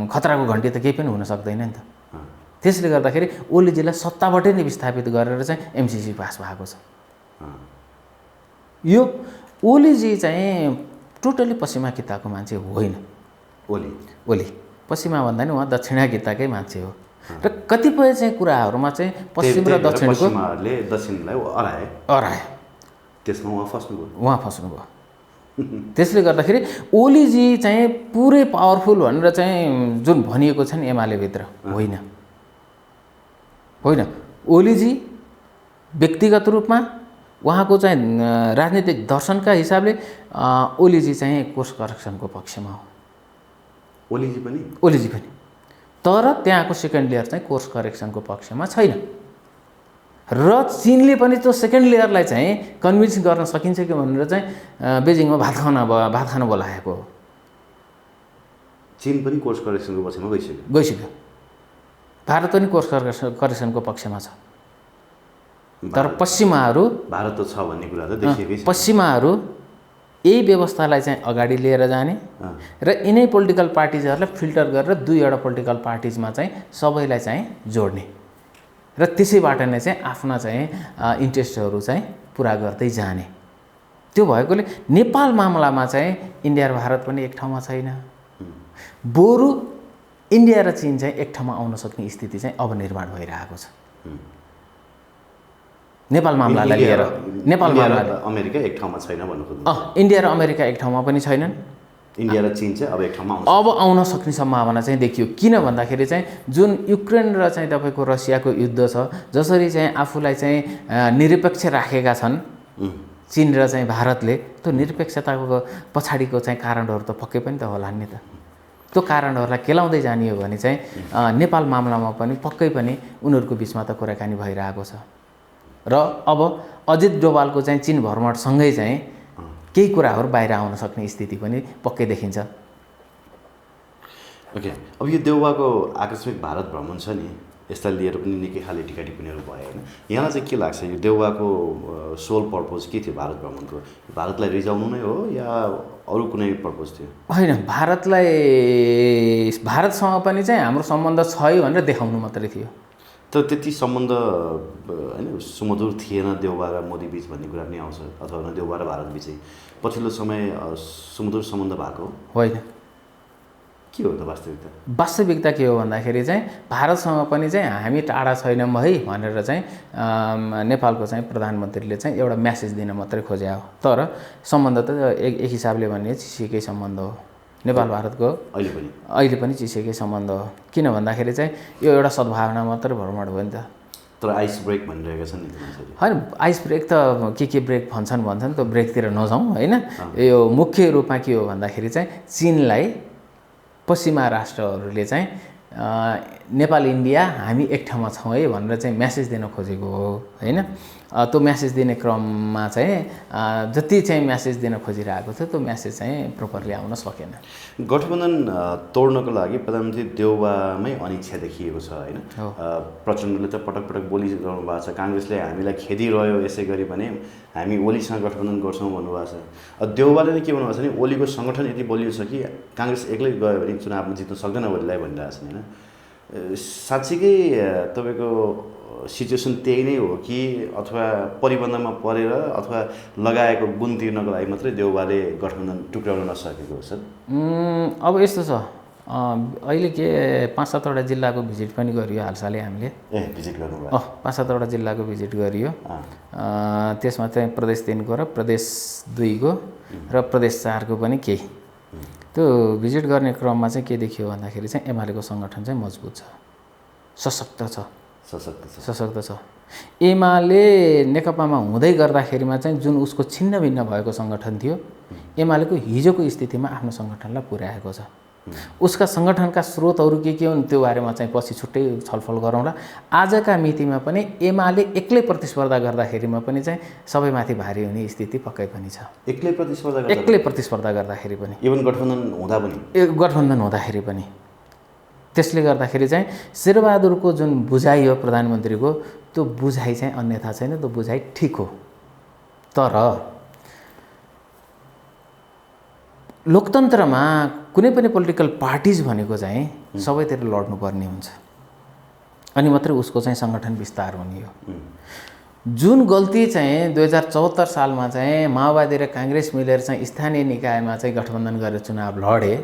खतराको घन्टी त केही पनि हुन सक्दैन नि त। त्यसले गर्दाखेरि ओलीजीलाई सत्ताबाटै नै विस्थापित गरेर चाहिँ एमसिसी पास भएको छ। यो ओलीजी चाहिँ टोटली पश्चिमा किताको मान्छे होइन। ओली पश्चिमा भन्दा नि उहाँ दक्षिणा किताकै मान्छे हो र कतिपय चाहिँ कुराहरूमा चाहिँ पश्चिम र दक्षिणको दक्षिणलाई अराए त्यसमा उहाँ फस्नुभयो। त्यसले गर्दाखेरि ओलीजी चाहिँ पुरै पावरफुल भनेर चाहिँ जुन भनिएको छ नि एमालेभित्र, होइन। ओलीजी व्यक्तिगत रूपमा उहाँको चाहिँ राजनीतिक दर्शनका हिसाबले ओलीजी चाहिँ कोर्स करेक्सनको पक्षमा हो। ओलीजी पनि। तर त्यहाँको सेकेन्ड लेयर चाहिँ कोर्स करेक्सनको पक्षमा छैन र चीनले पनि त्यो सेकेन्ड लेयरलाई चाहिँ कन्भिन्स गर्न सकिन्छ कि भनेर चाहिँ बेजिङमा भात खान बोलाएको हो। चीन पनि कोर्स करेक्सनको पक्षमा गइसक्यो। भारत पनि कोर्स करेक्सनको पक्षमा छ। तर पश्चिमाहरू, भारत त छ भन्ने कुरा त देखिएकै छ, पश्चिमाहरू यही व्यवस्थालाई चाहिँ अगाडि लिएर जाने र यिनै पोलिटिकल पार्टिजहरूलाई फिल्टर गरेर दुईवटा पोलिटिकल पार्टिजमा चाहिँ सबैलाई चाहिँ जोड्ने र त्यसैबाट नै चाहिँ आफ्ना चाहिँ इन्ट्रेस्टहरू चाहिँ पुरा गर्दै जाने। त्यो भएकोले नेपाल मामलामा चाहिँ इन्डिया र भारत पनि एक ठाउँमा छैन। बरु इन्डिया र चीन चाहिँ एक ठाउँमा आउन सक्ने स्थिति चाहिँ अब निर्माण भइरहेको छ। नेपाल मामलालाई लिएर अमेरिका एक ठाउँमा छैन भन्नु खोज्नु। इन्डिया र अमेरिका एक ठाउँमा पनि छैनन्। इन्डिया र चीन चाहिँ अब एक ठाउँमा आउन सक्ने सम्भावना चाहिँ देखियो। किन भन्दाखेरि चाहिँ जुन युक्रेन र चाहिँ तपाईँको रसियाको युद्ध छ, जसरी चाहिँ आफूलाई चाहिँ निरपेक्ष राखेका छन् चीन र चाहिँ भारतले, त्यो निरपेक्षताको पछाडिको चाहिँ कारणहरू त पक्कै पनि त होला नि त। त्यो कारणहरूलाई केलाउँदै जाने हो भने चाहिँ नेपाल मामलामा पनि पक्कै पनि उनीहरूको बिचमा त कुराकानी भइरहेको छ र अब अजित डोभालको चाहिँ चीन भ्रमणसँगै चाहिँ केही कुराहरू बाहिर आउन सक्ने स्थिति पनि पक्कै देखिन्छ। ओके, अब यो देउवाको आकस्मिक भारत भ्रमण छ नि, यसलाई लिएर पनि निकै खाले टिका टिप्पणीहरू भए होइन। यहाँलाई चाहिँ के लाग्छ यो देउवाको सोल पर्पज के थियो भारत भ्रमणको? भारतलाई रिझाउनु नै हो या अरू कुनै पर्पज थियो? होइन, भारतसँग पनि चाहिँ हाम्रो सम्बन्ध छ है भनेर देखाउनु मात्रै थियो। तर त्यति सम्बन्ध होइन सुमधुर थिएन देउवा र मोदी बिच भन्ने कुरा पनि आउँछ, अथवा देउवा र भारत बिचै पछिल्लो समय सुमधुर सम्बन्ध भएको होइन। के हो त वास्तविकता? वास्तविकता के हो भन्दाखेरि चाहिँ भारतसँग पनि चाहिँ हामी टाढा छैनौँ है भनेर चाहिँ नेपालको चाहिँ प्रधानमन्त्रीले चाहिँ एउटा म्यासेज दिन मात्रै खोजे हो। तर सम्बन्ध त एक हिसाबले भन्ने चिसिएकै सम्बन्ध हो। नेपाल भारतको अहिले पनि चिसिएकै सम्बन्ध हो। किन भन्दाखेरि चाहिँ यो एउटा सद्भावना मात्रै भ्रमण हो नि त। तर आइस ब्रेक भनिरहेका छन् नि मान्छेले। होइन, आइस ब्रेक त के ब्रेक भन्छन् त्यो ब्रेकतिर नजाउँ होइन। यो मुख्य रूपमा के हो भन्दाखेरि चाहिँ चीनलाई पश्चिमा राष्ट्रहरूले चाहिँ नेपाल इन्डिया हामी एक ठाउँमा छौँ है भनेर चाहिँ म्यासेज दिन खोजेको हो होइन। त्यो म्यासेज दिने क्रममा चाहिँ जति चाहिँ म्यासेज दिन खोजिरहेको थियो त्यो म्यासेज चाहिँ प्रोपरली आउन सकेन। गठबन्धन तोड्नको लागि प्रधानमन्त्री देउवामै अनिच्छा देखिएको छ होइन। प्रचण्डले त पटक पटक बोलिरहनु भएको छ, काङ्ग्रेसले हामीलाई खेदिरह्यो यसै गरी भने हामी ओलीसँग गठबन्धन गर्छौँ भन्नुभएको छ। देउवाले नै के भन्नुभएको छ भने ओलीको सङ्गठन यति बलियो छ कि काङ्ग्रेस एक्लै गयो भने चुनावमा जित्न सक्दैन ओलीलाई भनिरहेको छन् होइन। साँच्चीकै तपाईँको सिचुएसन त्यही नै हो कि अथवा परिबन्धमा परेर अथवा लगाएको गुण तिर्नको लागि मात्रै देउवाले गठबन्धन टुक्राउन नसकेको हो सर? अब यस्तो छ, अहिले के 5-7वटा जिल्लाको भिजिट पनि गरियो हालसालै हामीले। भिजिट गर्नुभयो? 5-7वटा जिल्लाको भिजिट गरियो। त्यसमा चाहिँ प्रदेश 3को र प्रदेश 2को र प्रदेश 4को पनि केही। त्यो भिजिट गर्ने क्रममा चाहिँ के देखियो भन्दाखेरि चाहिँ एमालेको सङ्गठन चाहिँ मजबुत छ, सशक्त छ। एमाले नेकपामा हुँदै गर्दाखेरिमा चाहिँ जुन उसको छिन्न भिन्न भएको सङ्गठन थियो, एमालेको हिजोको स्थितिमा आफ्नो सङ्गठनलाई पुर्याएको छ। उसका सङ्गठनका स्रोतहरू के हुन् त्यो बारेमा चाहिँ पछि छुट्टै छलफल गरौँला। आजका मितिमा पनि एमाले एक्लै प्रतिस्पर्धा गर्दाखेरिमा पनि चाहिँ सबैमाथि भारी हुने स्थिति पक्कै पनि छ। एक्लै प्रतिस्पर्धा गर्दाखेरि पनि, इभन गठबन्धन हुँदाखेरि पनि। त्यसले गर्दाखेरि चाहिँ शेरबहादुरको जुन बुझाइ हो प्रधानमन्त्रीको, त्यो बुझाइ चाहिँ अन्यथा छैन, त्यो बुझाइ ठिक हो। तर लोकतन्त्रमा कुनै पनि पोलिटिकल पार्टिज भनेको चाहिँ सबैतिर लड्नुपर्ने हुन्छ, अनि मात्रै उसको चाहिँ सङ्गठन विस्तार हुने हो। जुन गल्ती चाहिँ 2074 सालमा चाहिँ माओवादी र काङ्ग्रेस मिलेर चाहिँ स्थानीय निकायमा चाहिँ गठबन्धन गरेर चुनाव लडे,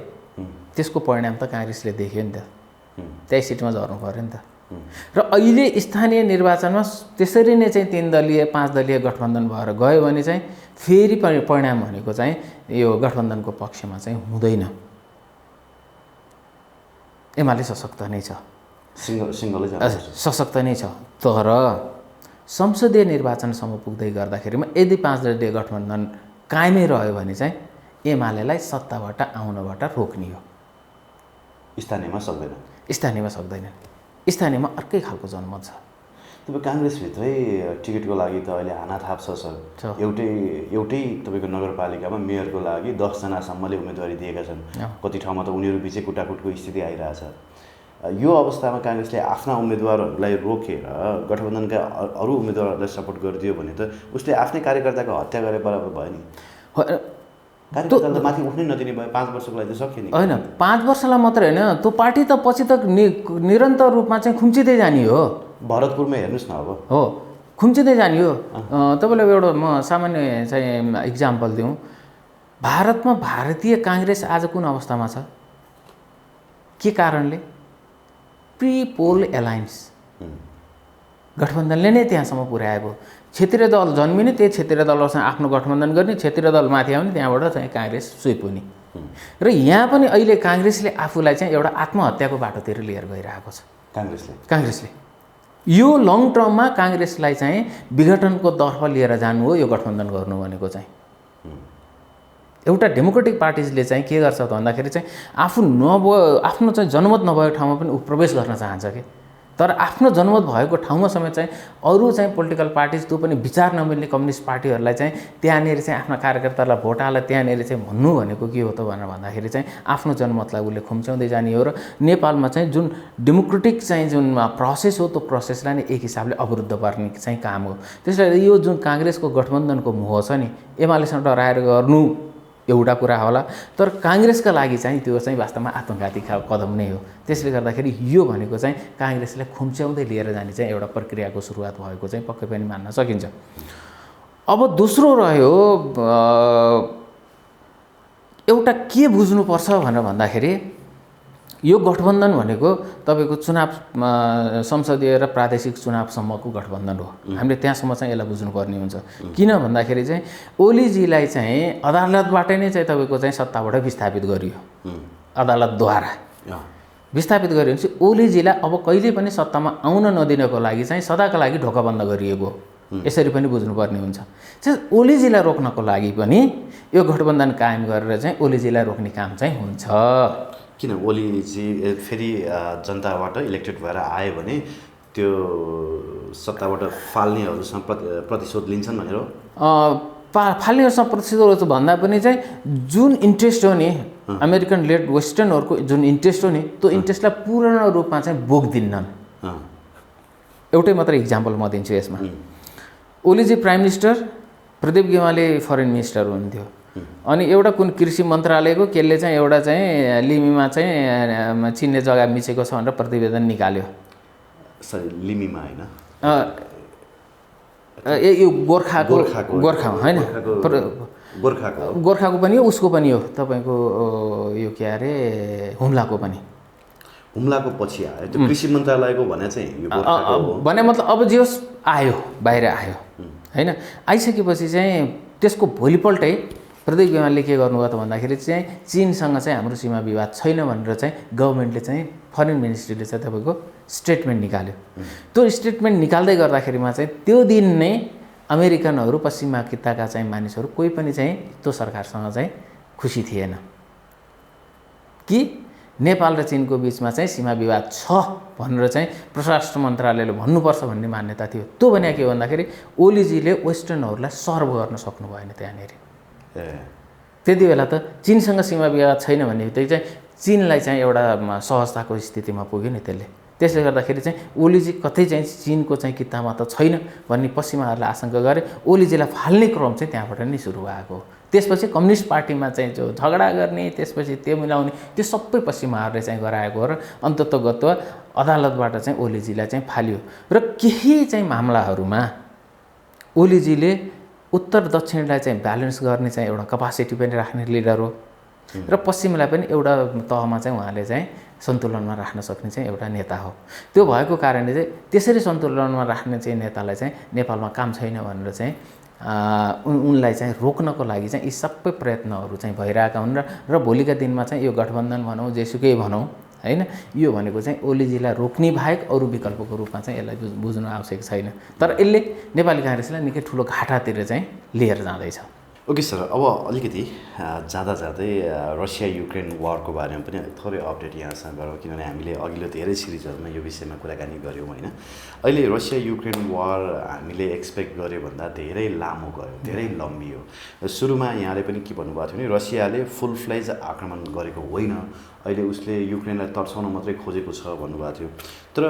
त्यसको परिणाम त काङ्ग्रेसले देख्यो नि त, 23 सिटमा झर्नु पऱ्यो नि त। र अहिले स्थानीय निर्वाचनमा त्यसरी नै चाहिँ 3 दलीय 5 दलीय गठबन्धन भएर गयो भने चाहिँ फेरि परिणाम भनेको चाहिँ यो गठबन्धनको पक्षमा चाहिँ हुँदैन। एमाले सशक्त नै छ, सशक्त नै छ। तर संसदीय निर्वाचनसम्म पुग्दै गर्दाखेरिमा यदि 5 दलीय गठबन्धन कायमै रह्यो भने चाहिँ एमालेलाई सत्ताबाट आउनबाट रोक्ने हो। स्थानीयमा सक्दैन। स्थानीयमा अर्कै खालको जनमत छ। तपाईँ काङ्ग्रेसभित्रै टिकटको लागि त अहिले हानाथाप छ सर। एउटै तपाईँको नगरपालिकामा मेयरको लागि 10 जनासम्मले उम्मेदवारी दिएका छन्। कति ठाउँमा त उनीहरू बिचै कुटाकुटको स्थिति आइरहेछ। यो अवस्थामा काङ्ग्रेसले आफ्ना उम्मेदवारहरूलाई रोकेर गठबन्धनका अरू उम्मेदवारहरूलाई सपोर्ट गरिदियो भने त उसले आफ्नै कार्यकर्ताको हत्या गरे बराबर भयो नि। कार्यकर्तालाई माथि उठ्नै नदिने भयो, 5 वर्षको लागि त सक्यो नि। होइन, 5 वर्षलाई मात्रै होइन, त्यो पार्टी त पछि त निरन्तर रूपमा चाहिँ खुम्चिँदै जाने हो। भरतपुरमा हेर्नुहोस् न, अब हो खुम्चिँदै जाने हो। तपाईँलाई एउटा म सामान्य चाहिँ इक्जाम्पल दिउँ। भारतमा भारतीय काङ्ग्रेस आज कुन अवस्थामा छ? के कारणले? प्री पोल एलायन्स गठबन्धनले नै त्यहाँसम्म पुर्याएको। क्षेत्रीय दल जन्मिने, त्यही क्षेत्रीय दलसँग आफ्नो गठबन्धन गर्ने, क्षेत्रीय दल माथि आउने, त्यहाँबाट चाहिँ काङ्ग्रेस स्विप हुने। र यहाँ पनि अहिले काङ्ग्रेसले आफूलाई चाहिँ एउटा आत्महत्याको बाटोतिर लिएर गइरहेको छ। काङ्ग्रेसले यो लङ टर्ममा काङ्ग्रेसलाई चाहिँ विघटनको तर्फ लिएर जानु हो यो गठबन्धन गर्नु भनेको चाहिँ। एउटा डेमोक्रेटिक पार्टिजले चाहिँ के गर्छ भन्दाखेरि चाहिँ आफ्नो चाहिँ जनमत नभएको ठाउँमा पनि ऊ प्रवेश गर्न चाहन्छ कि, तर आफ्नो जनमत भएको ठाउँमा समेत चाहिँ अरू चाहिँ पोलिटिकल पार्टिज त्यो पनि विचार नमिल्ने कम्युनिस्ट पार्टीहरूलाई चाहिँ त्यहाँनिर चाहिँ आफ्ना कार्यकर्तालाई भोट हालेर त्यहाँनिर चाहिँ भन्नु भनेको के हो त भनेर भन्दाखेरि चाहिँ आफ्नो जनमतलाई उसले खुम्च्याउँदै जाने हो र नेपालमा चाहिँ जुन डेमोक्रेटिक चाहिँ जुन प्रोसेस हो त्यो प्रोसेसलाई नै एक हिसाबले अवरुद्ध पार्ने चाहिँ काम हो। त्यसैले यो जुन काङ्ग्रेसको गठबन्धनको मोह छ नि, एमालेसँग डराएर गर्नु एउटा कुरा होला, तर काङ्ग्रेसका लागि चाहिँ त्यो चाहिँ वास्तवमा आत्मघाती कदम नै हो। त्यसले गर्दाखेरि यो भनेको चाहिँ काङ्ग्रेसलाई खुम्च्याउँदै लिएर जाने चाहिँ एउटा प्रक्रियाको सुरुवात भएको चाहिँ पक्कै पनि मान्न सकिन्छ। अब दोस्रो रह्यो एउटा के बुझ्नुपर्छ भनेर भन्दाखेरि यो गठबन्धन भनेको तपाईँको चुनाव संसदीय र प्रादेशिक चुनावसम्मको गठबन्धन हो। हामीले त्यहाँसम्म चाहिँ यसलाई बुझ्नुपर्ने हुन्छ। किन भन्दाखेरि चाहिँ ओलीजीलाई चाहिँ अदालतबाटै नै चाहिँ तपाईँको चाहिँ सत्ताबाट विस्थापित गरियो, अदालतद्वारा विस्थापित गरियो भने चाहिँ ओलीजीलाई अब कहिले पनि सत्तामा आउन नदिनको लागि चाहिँ सदाका लागि ढोका बन्द गरिएको हो। यसरी पनि बुझ्नुपर्ने हुन्छ। चाहिँ ओलीजीलाई रोक्नको लागि पनि यो गठबन्धन कायम गरेर चाहिँ ओलीजीलाई रोक्ने काम चाहिँ हुन्छ। किन ओलीजी फेरि जनताबाट इलेक्टेड भएर आयो भने त्यो सत्ताबाट फाल्नेहरूसँग प्रतिशोध लिन्छन् भनेर फाल्नेहरूसँग प्रतिशोध भन्दा पनि चाहिँ जुन इन्ट्रेस्ट हो नि अमेरिकन लेड वेस्टर्नहरूको जुन इन्ट्रेस्ट हो नि त्यो इन्ट्रेस्टलाई पूर्ण रूपमा चाहिँ बोक्दिन्नन्। एउटै मात्रै इक्जाम्पल म दिन्छु यसमा। Oli ji prime minister, Pradeep Gyawali foreign minister हुनुहुन्थ्यो। अनि एउटा कुन कृषि मन्त्रालयको केले चाहिँ एउटा चाहिँ लिमीमा चाहिँ चिन्ने जग्गा मिचेको छ भनेर प्रतिवेदन निकाल्यो। सरी, लिमीमा होइन, यो गोर्खा होइन, गोर्खाको पनि हो, उसको पनि हो, तपाईँको यो के अरे हुम्लाको पनि। हुम्लाको पछि आयो त्यो कृषि मन्त्रालयको भने चाहिँ भने मतलब अब जे होस् आयो, बाहिर आयो होइन। आइसकेपछि चाहिँ त्यसको भोलिपल्टै प्रदीप गेवालीले के गर्नुभयो त भन्दाखेरि चाहिँ चीनसँग चाहिँ हाम्रो सीमा विवाद छैन भनेर चाहिँ गभर्मेन्टले चाहिँ फरेन मिनिस्ट्रीले चाहिँ तपाईँको स्टेटमेन्ट निकाल्यो। त्यो स्टेटमेन्ट निकाल्दै गर्दाखेरिमा चाहिँ त्यो दिन नै अमेरिकनहरू, पश्चिमाका चाहिँ मानिसहरू कोही पनि चाहिँ त्यो सरकारसँग चाहिँ खुसी थिएन कि नेपाल र चीनको बिचमा चाहिँ सीमा विवाद छ भनेर चाहिँ परराष्ट्र मन्त्रालयले भन्नुपर्छ भन्ने मान्यता थियो। त्यो भने के भन्दाखेरि ओलीजीले वेस्टर्नहरूलाई सर्भ गर्न सक्नु भएन त्यहाँनिर। त्यति बेला त चीनसँग सीमा विवाद छैन भन्ने बित्तिकै चाहिँ चीनलाई चाहिँ एउटा सहजताको स्थितिमा पुग्यो नि त्यसले। त्यसले गर्दाखेरि चाहिँ ओलीजी कतै चाहिँ चीनको चाहिँ कितामा त छैन भन्ने पश्चिमाहरूले आशंका गरे। ओलीजीलाई फाल्ने क्रम चाहिँ त्यहाँबाट नै सुरु भएको हो। त्यसपछि कम्युनिस्ट पार्टीमा चाहिँ जो झगडा गर्ने, त्यसपछि त्यो मिलाउने, त्यो सबै पश्चिमाहरूले चाहिँ गराएको हो र अन्ततोगत्व अदालतबाट चाहिँ ओलीजीलाई चाहिँ फाल्यो। र केही चाहिँ मामलाहरूमा ओलीजीले उत्तर दक्षिणलाई चाहिँ ब्यालेन्स गर्ने चाहिँ एउटा कपासिटी पनि राख्ने लिडर हो र पश्चिमलाई पनि एउटा तहमा चाहिँ उहाँले चाहिँ सन्तुलनमा राख्न सक्ने चाहिँ एउटा नेता हो। त्यो भएको कारणले चाहिँ त्यसरी सन्तुलनमा राख्ने चाहिँ नेतालाई चाहिँ नेपालमा काम छैन भनेर चाहिँ उनलाई चाहिँ रोक्नको लागि चाहिँ यी सबै प्रयत्नहरू चाहिँ भइरहेका हुन् र भोलिका दिनमा चाहिँ यो गठबन्धन भनौँ, जेसुकै भनौँ होइन, यो भनेको चाहिँ ओलीजीलाई रोक्ने बाहेक अरू विकल्पको रूपमा चाहिँ यसलाई बुझ्नु आवश्यक छैन। तर यसले नेपाली काङ्ग्रेसलाई निकै ठुलो घाटातिर चाहिँ लिएर जाँदैछ। ओके सर, अब अलिकति जाँदा जाँदै रसिया युक्रेन वारको बारेमा पनि थोरै अपडेट यहाँसँग गरौँ, किनभने हामीले अघिल्लो धेरै सिरिजहरूमा यो विषयमा कुराकानी गऱ्यौँ होइन। अहिले रसिया युक्रेन वार हामीले एक्सपेक्ट गऱ्यो भन्दा धेरै लामो गयो, धेरै लम्बियो। सुरुमा यहाँले पनि के भन्नुभएको थियो भने रसियाले फुल फ्लेज आक्रमण गरेको होइन, अहिले उसले युक्रेनलाई तर्साउन मात्रै खोजेको छ भन्नुभएको थियो। तर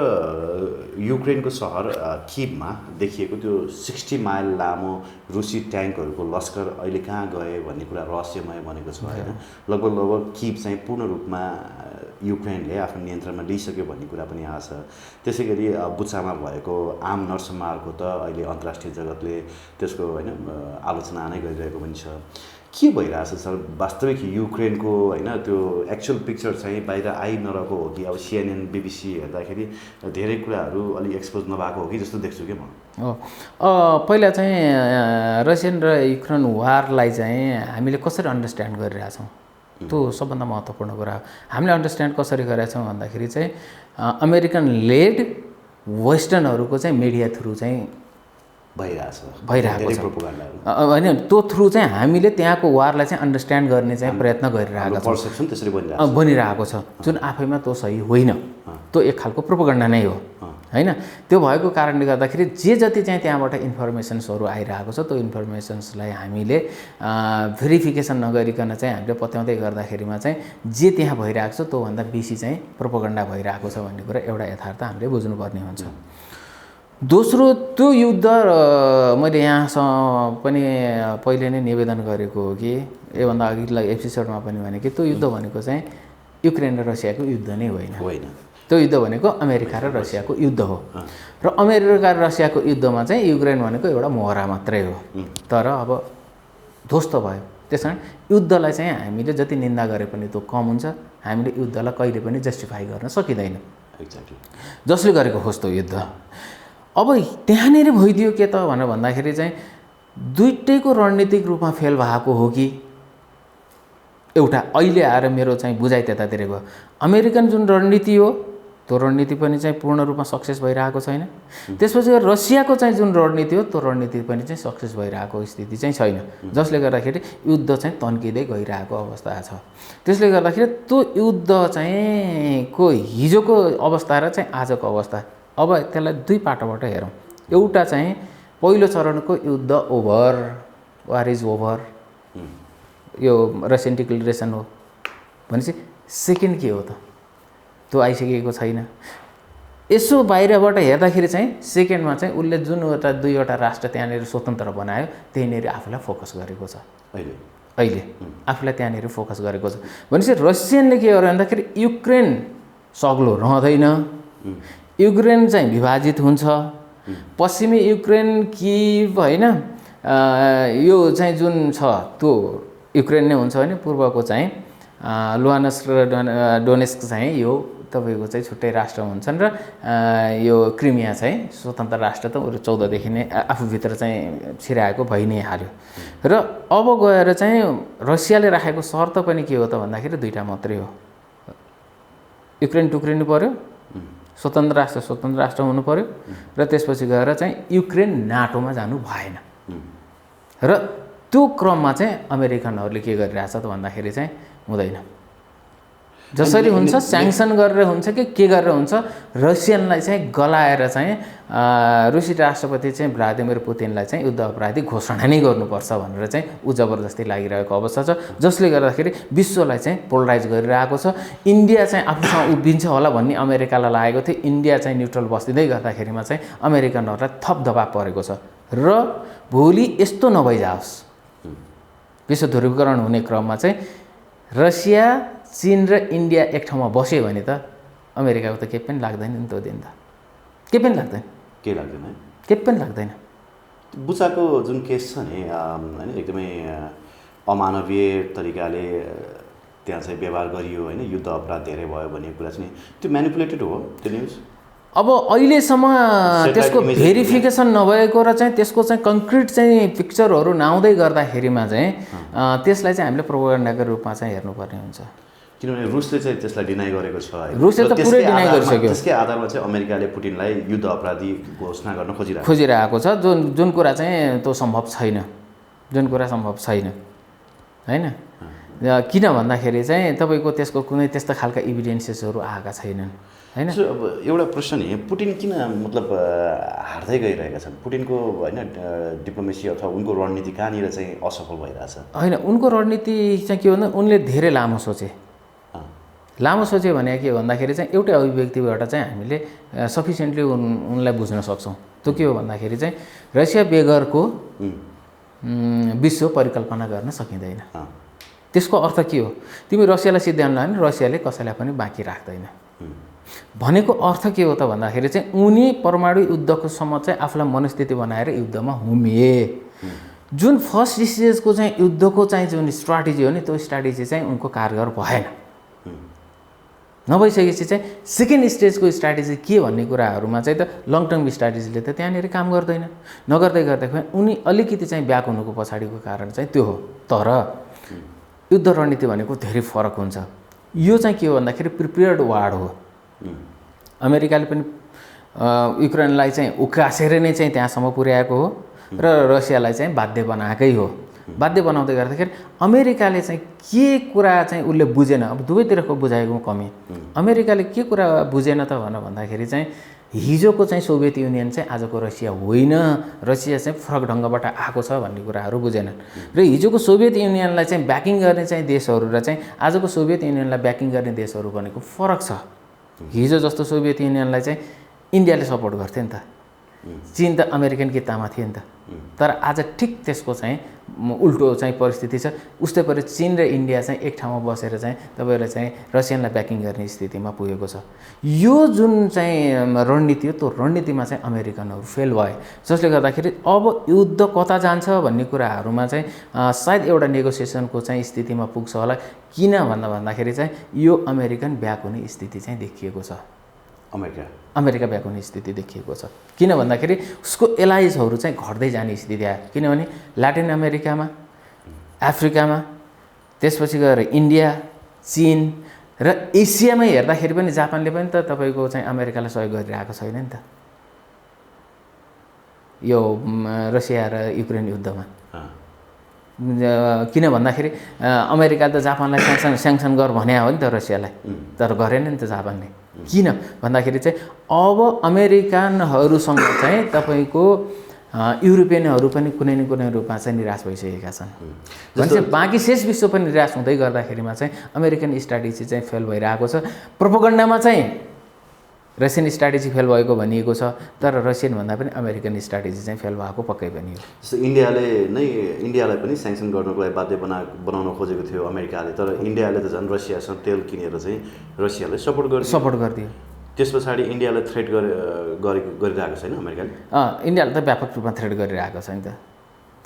युक्रेनको सहर किभमा देखिएको त्यो 60 माइल लामो रुसी ट्याङ्कहरूको लस्कर अहिले कहाँ गए भन्ने कुरा रहस्यमय बनेको छ होइन। लगभग किभ चाहिँ पूर्ण रूपमा युक्रेनले आफ्नो नियन्त्रणमा लिइसक्यो भन्ने कुरा पनि आएको छ। त्यसै गरी बुचामा भएको आम नरसंहारको त अहिले अन्तर्राष्ट्रिय जगतले त्यसको होइन आलोचना नै गरिरहेको पनि छ। के भइरहेछ सर वास्तविक युक्रेनको होइन त्यो एक्चुअल पिक्चर चाहिँ बाहिर आइ नरहेको हो कि अब CNN BBC हेर्दाखेरि धेरै कुराहरू अलिक एक्सपोज नभएको हो कि जस्तो देख्छु कि म। पहिला चाहिँ रसियन र युक्रेन वारलाई चाहिँ हामीले कसरी अन्डरस्ट्यान्ड गरिरहेछौँ त्यो सबभन्दा महत्त्वपूर्ण कुरा हो। हामीले अन्डरस्ट्यान्ड कसरी गरिरहेछौँ भन्दाखेरि चाहिँ अमेरिकन लेड वेस्टर्नहरूको चाहिँ मिडिया थ्रु चाहिँ भइरहेको छ होइन। त्यो थ्रु चाहिँ हामीले त्यहाँको वारलाई चाहिँ अन्डरस्ट्यान्ड गर्ने चाहिँ प्रयत्न गरिरहेको छ, पर्सेप्सन त्यसरी बनिरहेको छ, जुन आफैमा त्यो सही होइन, त्यो एक खालको प्रोपोगन्डा नै हो हैन। त्यो भएको कारणले गर्दाखेरि जे जति चाहिँ त्यहाँबाट इन्फर्मेसन्सहरू आइरहेको छ त्यो इन्फर्मेसन्सलाई हामीले भेरिफिकेसन नगरिकन चाहिँ हामीले पत्याउँदै गर्दाखेरिमा चाहिँ जे त्यहाँ भइरहेको छ त्योभन्दा बेसी चाहिँ प्रोपोगन्डा भइरहेको छ भन्ने कुरा एउटा यथार्थ हामीले बुझ्नुपर्ने हुन्छ। दोस्रो, त्यो युद्ध मैले यहाँसँग पनि पहिले नै निवेदन गरेको हो कि योभन्दा अघिल्लो एपिसोडमा पनि भने कि त्यो युद्ध भनेको चाहिँ युक्रेन र रसियाको युद्ध नै होइन। त्यो युद्ध भनेको अमेरिका र रसियाको युद्ध हो र अमेरिका र रसियाको युद्धमा चाहिँ युक्रेन भनेको एउटा मोहरा मात्रै हो। तर अब ध्वस्त भयो। त्यस कारण युद्धलाई चाहिँ हामीले जति निन्दा गरे पनि त्यो कम हुन्छ। हामीले युद्धलाई कहिले पनि जस्टिफाई गर्न सकिँदैन। एक्ज्याक्टली जसले गरेको होस् त्यो युद्ध। अब त्यहाँनिर भइदियो के त भनेर भन्दाखेरि चाहिँ दुईटैको रणनीतिक रूपमा फेल भएको हो कि एउटा अहिले आएर मेरो चाहिँ बुझाइ त्यतातिर गयो। अमेरिकन जुन रणनीति हो त्यो रणनीति पनि चाहिँ पूर्ण रूपमा सक्सेस भइरहेको छैन। त्यसपछि रसियाको चाहिँ जुन रणनीति हो त्यो रणनीति पनि चाहिँ सक्सेस भइरहेको स्थिति चाहिँ छैन। जसले गर्दाखेरि युद्ध चाहिँ तन्किँदै गइरहेको अवस्था छ। त्यसले गर्दाखेरि त्यो युद्ध चाहिँ को हिजोको अवस्था र चाहिँ आजको अवस्था, अब त्यसलाई दुई पाटोबाट हेरौँ। एउटा चाहिँ पहिलो चरणको युद्ध ओभर, वार इज ओभर, यो रसियन डिक्लेरेसन हो भनेपछि सेकेन्ड के हो त, त्यो आइसकेको छैन। यसो बाहिरबाट हेर्दाखेरि चाहिँ सेकेन्डमा चाहिँ उसले जुन दुईवटा राष्ट्र त्यहाँनिर स्वतन्त्र बनायो त्यहीँनिर आफूलाई फोकस गरेको छ। अहिले आफूलाई त्यहाँनिर फोकस गरेको छ भनेपछि रसियनले के गर्यो भन्दाखेरि युक्रेन सग्लो रहँदैन, युक्रेन चाहिँ विभाजित हुन्छ। पश्चिमी युक्रेन किभ होइन, यो चाहिँ जुन छ त्यो युक्रेन नै हुन्छ भने पूर्वको चाहिँ लुहान्स्क र डोनेस्क चाहिँ यो तपाईँको चाहिँ छुट्टै राष्ट्र हुन्छन् र यो क्रिमिया चाहिँ स्वतन्त्र राष्ट्र त 14 देखि नै आफूभित्र चाहिँ छिराएको भइ नै हाल्यो। र अब गएर चाहिँ रसियाले राखेको शर्त पनि के हो त भन्दाखेरि दुईटा मात्रै हो। युक्रेन टुक्रिनु पर्यो, स्वतन्त्र राष्ट्र हुनु पर्यो र त्यसपछि गएर चाहिँ युक्रेन नाटोमा जानु भएन। र त्यो क्रममा चाहिँ अमेरिकनहरूले के गरिरहेछ त भन्दाखेरि चाहिँ हुँदैन। जसरी हुन्छ स्याङ्सन गरेर हुन्छ कि के गरेर हुन्छ, रसियनलाई चाहिँ गलाएर चाहिँ रुसी राष्ट्रपति चाहिँ भ्लादिमिर पुतिनलाई चाहिँ युद्ध अपराधी घोषणा नै गर्नुपर्छ भनेर चाहिँ ऊ जबरजस्ती लागिरहेको अवस्था छ। जसले गर्दाखेरि विश्वलाई चाहिँ पोलराइज गरिरहेको छ। इन्डिया चाहिँ आफूसँग उभिन्छ होला भन्ने अमेरिकालाई लागेको थियो। इन्डिया चाहिँ न्युट्रल बस्दिँदै गर्दाखेरिमा चाहिँ अमेरिकनहरूलाई थप दबाब परेको छ। र भोलि यस्तो नभइजाओस्, विश्व ध्रुवीकरण हुने क्रममा चाहिँ रसिया, चीन र इन्डिया एक ठाउँमा बस्यो भने त अमेरिकाको त केही पनि लाग्दैन नि त्यो दिन त, केही पनि लाग्दैन, केही पनि लाग्दैन। बुचाको जुन केस छ नि होइन, एकदमै अमानवीय तरिकाले त्यहाँ चाहिँ व्यवहार गरियो होइन, युद्ध अपराध धेरै भयो भन्ने कुरा चाहिँ त्यो म्यानिपुलेटेड हो त्यो न्युज। अब अहिलेसम्म त्यसको भेरिफिकेसन नभएको र चाहिँ त्यसको चाहिँ कङ्क्रिट चाहिँ पिक्चरहरू नआउँदै गर्दाखेरिमा चाहिँ त्यसलाई चाहिँ हामीले प्रोपोगन्डाको रूपमा चाहिँ हेर्नुपर्ने हुन्छ। किनभने रुसले चाहिँ त्यसलाई डिनाइ गरेको छ। रुसले त पुरै डिनाइ गरिसक्यो। त्यसकै आधारमा चाहिँ अमेरिकाले पुटिनलाई युद्ध अपराधी घोषणा गर्न खोजिरहेको छ, जुन कुरा चाहिँ त्यो सम्भव छैन, जुन कुरा सम्भव छैन होइन। किन भन्दाखेरि चाहिँ तपाईँको त्यसको कुनै त्यस्तो खालका इभिडेन्सेसहरू आएका छैनन् होइन। अब एउटा प्रश्न नि, पुटिन किन मतलब हार्दै गइरहेका छन्? पुटिनको होइन डिप्लोमेसी अथवा उनको रणनीति कहाँनिर चाहिँ असफल भइरहेछ? होइन, उनको रणनीति चाहिँ के भन्दा उनले धेरै लामो सोचे भने के भन्दाखेरि चाहिँ एउटै अभिव्यक्तिबाट चाहिँ हामीले सफिसियन्टली उनलाई बुझ्न सक्छौँ। त्यो के हो भन्दाखेरि चाहिँ रसिया बेगरको विश्व परिकल्पना गर्न सकिँदैन। त्यसको अर्थ के हो? तिमी रसियालाई सिद्ध्याउन लाने, रसियाले कसैलाई पनि बाँकी राख्दैन भनेको अर्थ के हो त भन्दाखेरि चाहिँ उनी परमाणु युद्धको सम्म चाहिँ आफूलाई मनस्थिति बनाएर युद्धमा हुमिए। जुन फर्स्ट स्टेजको चाहिँ युद्धको चाहिँ जुन स्ट्राटेजी हो नि त्यो स्ट्राटेजी चाहिँ उनको कारगर भएन। नभइसकेपछि चाहिँ सेकेन्ड स्टेजको स्ट्राटेजी के भन्ने कुराहरूमा चाहिँ त लङ टर्म स्ट्राटेजीले त त्यहाँनिर काम गर्दैन। नगर्दै गर्दाखेरि उनी अलिकति चाहिँ ब्याक हुनुको पछाडिको कारण चाहिँ त्यो हो। तर युद्ध रणनीति भनेको धेरै फरक हुन्छ। यो चाहिँ के हो भन्दाखेरि प्रिपेयर्ड वार हो। अमेरिकाले पनि युक्रेनलाई चाहिँ उकासेर नै चाहिँ त्यहाँसम्म पुर्याएको हो र रसियालाई चाहिँ बाध्य बनाएकै हो। बाध्य बनाउँदै गर्दाखेरि अमेरिकाले चाहिँ के कुरा चाहिँ उसले बुझेन। अब दुवैतिरको बुझाएको कमी। अमेरिकाले के कुरा बुझेन त भन्दाखेरि चाहिँ हिजोको चाहिँ सोभियत युनियन चाहिँ आजको रसिया होइन, रसिया चाहिँ फरक ढङ्गबाट आएको छ भन्ने कुराहरू बुझेनन्। र हिजोको सोभियत युनियनलाई चाहिँ ब्याकिङ गर्ने चाहिँ देशहरू र चाहिँ आजको सोभियत युनियनलाई ब्याकिङ गर्ने देशहरू भनेको फरक छ। हिजो जस्तो सोभियत युनियनलाई चाहिँ इन्डियाले सपोर्ट गर्थ्यो नि त, चीन त अमेरिकन कितामा थियो नि त। तर आज ठिक त्यसको चाहिँ उल्टो चाहिँ परिस्थिति छ। उस्तै परि चीन र इन्डिया चाहिँ एक ठाउँमा बसेर चाहिँ तपाईँले चाहिँ रसियनलाई ब्याकिङ गर्ने स्थितिमा पुगेको छ। यो जुन चाहिँ रणनीति हो, त्यो रणनीतिमा चाहिँ अमेरिकनहरू फेल भए, जसले गर्दाखेरि अब युद्ध कता जान्छ भन्ने कुराहरूमा चाहिँ सायद एउटा नेगोसिएसनको चाहिँ स्थितिमा पुग्छ होला। किन भन्दाखेरि चाहिँ यो अमेरिकन ब्याक हुने स्थिति चाहिँ देखिएको छ। अमेरिका ब्याक हुने स्थिति देखिएको छ। किन भन्दाखेरि उसको एलाइजहरू चाहिँ घट्दै जाने स्थिति आयो। किनभने ल्याटिन अमेरिकामा, अफ्रिकामा, त्यसपछि गएर इन्डिया, चीन र एसियामै हेर्दाखेरि पनि जापानले पनि त तपाईँको चाहिँ अमेरिकालाई सहयोग गरिरहेको छैन नि त यो रसिया र युक्रेन युद्धमा। किन भन्दाखेरि अमेरिकाले त जापानलाई स्याङ्सन गर भने हो नि त रसियालाई, तर गरेन नि त जापानले। किन भन्दाखेरि चाहिँ अब अमेरिकनहरूसँग चाहिँ तपाईँको युरोपियनहरू पनि कुनै न कुनै रूपमा चाहिँ निराश भइसकेका छन्। भने बाँकी शेष विश्व पनि निराश हुँदै गर्दाखेरिमा चाहिँ अमेरिकन स्ट्राटेजी चाहिँ फेल भइरहेको छ। प्रोपोगन्डामा चाहिँ रसियन स्ट्राटेजी फेल भएको भनिएको छ, तर रसियन भन्दा पनि अमेरिकन स्ट्राटेजी चाहिँ फेल भएको पक्कै पनि हो। जस्तो इन्डियालाई पनि स्याङ्सन गर्नको लागि बाध्य बनाउन खोजेको थियो अमेरिकाले, तर इन्डियाले त झन् रसियासँग तेल किनेर चाहिँ रसियालाई सपोर्ट गरिदियो। त्यस पछाडि इन्डियालाई थ्रेट गरिरहेको छैन अमेरिकाले? इन्डियाले त व्यापक रूपमा थ्रेट गरिरहेको छ नि त।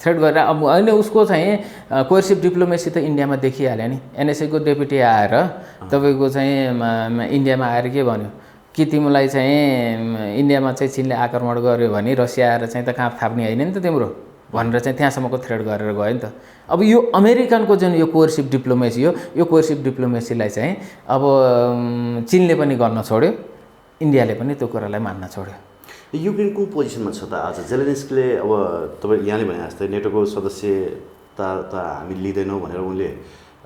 थ्रेट गरेर अब अहिले उसको चाहिँ कोर्सिभ डिप्लोमेसी त इन्डियामा देखिहाल्यो नि। एनएसएको डेपुटी आएर तपाईँको चाहिँ इन्डियामा आएर के भन्यो कि तिमीलाई चाहिँ इन्डियामा चाहिँ चीनले आक्रमण गर्यो भने रसिया आएर चाहिँ त कहाँ थाप्ने होइन नि त तिम्रो भनेर चाहिँ त्यहाँसम्मको थ्रेट गरेर गयो नि त। अब यो अमेरिकनको जुन यो कोर्सिभ डिप्लोमेसी हो, यो कोर्सिभ डिप्लोमेसीलाई चाहिँ अब चीनले पनि गर्न छोड्यो, इन्डियाले पनि त्यो कुरालाई मान्न छोड्यो। युक्रेन कुन पोजिसनमा छ त आज? जेलेन्स्कीले अब तपाईँ यहाँले भने जस्तै नेटोको सदस्यता त हामी लिँदैनौँ भनेर उनले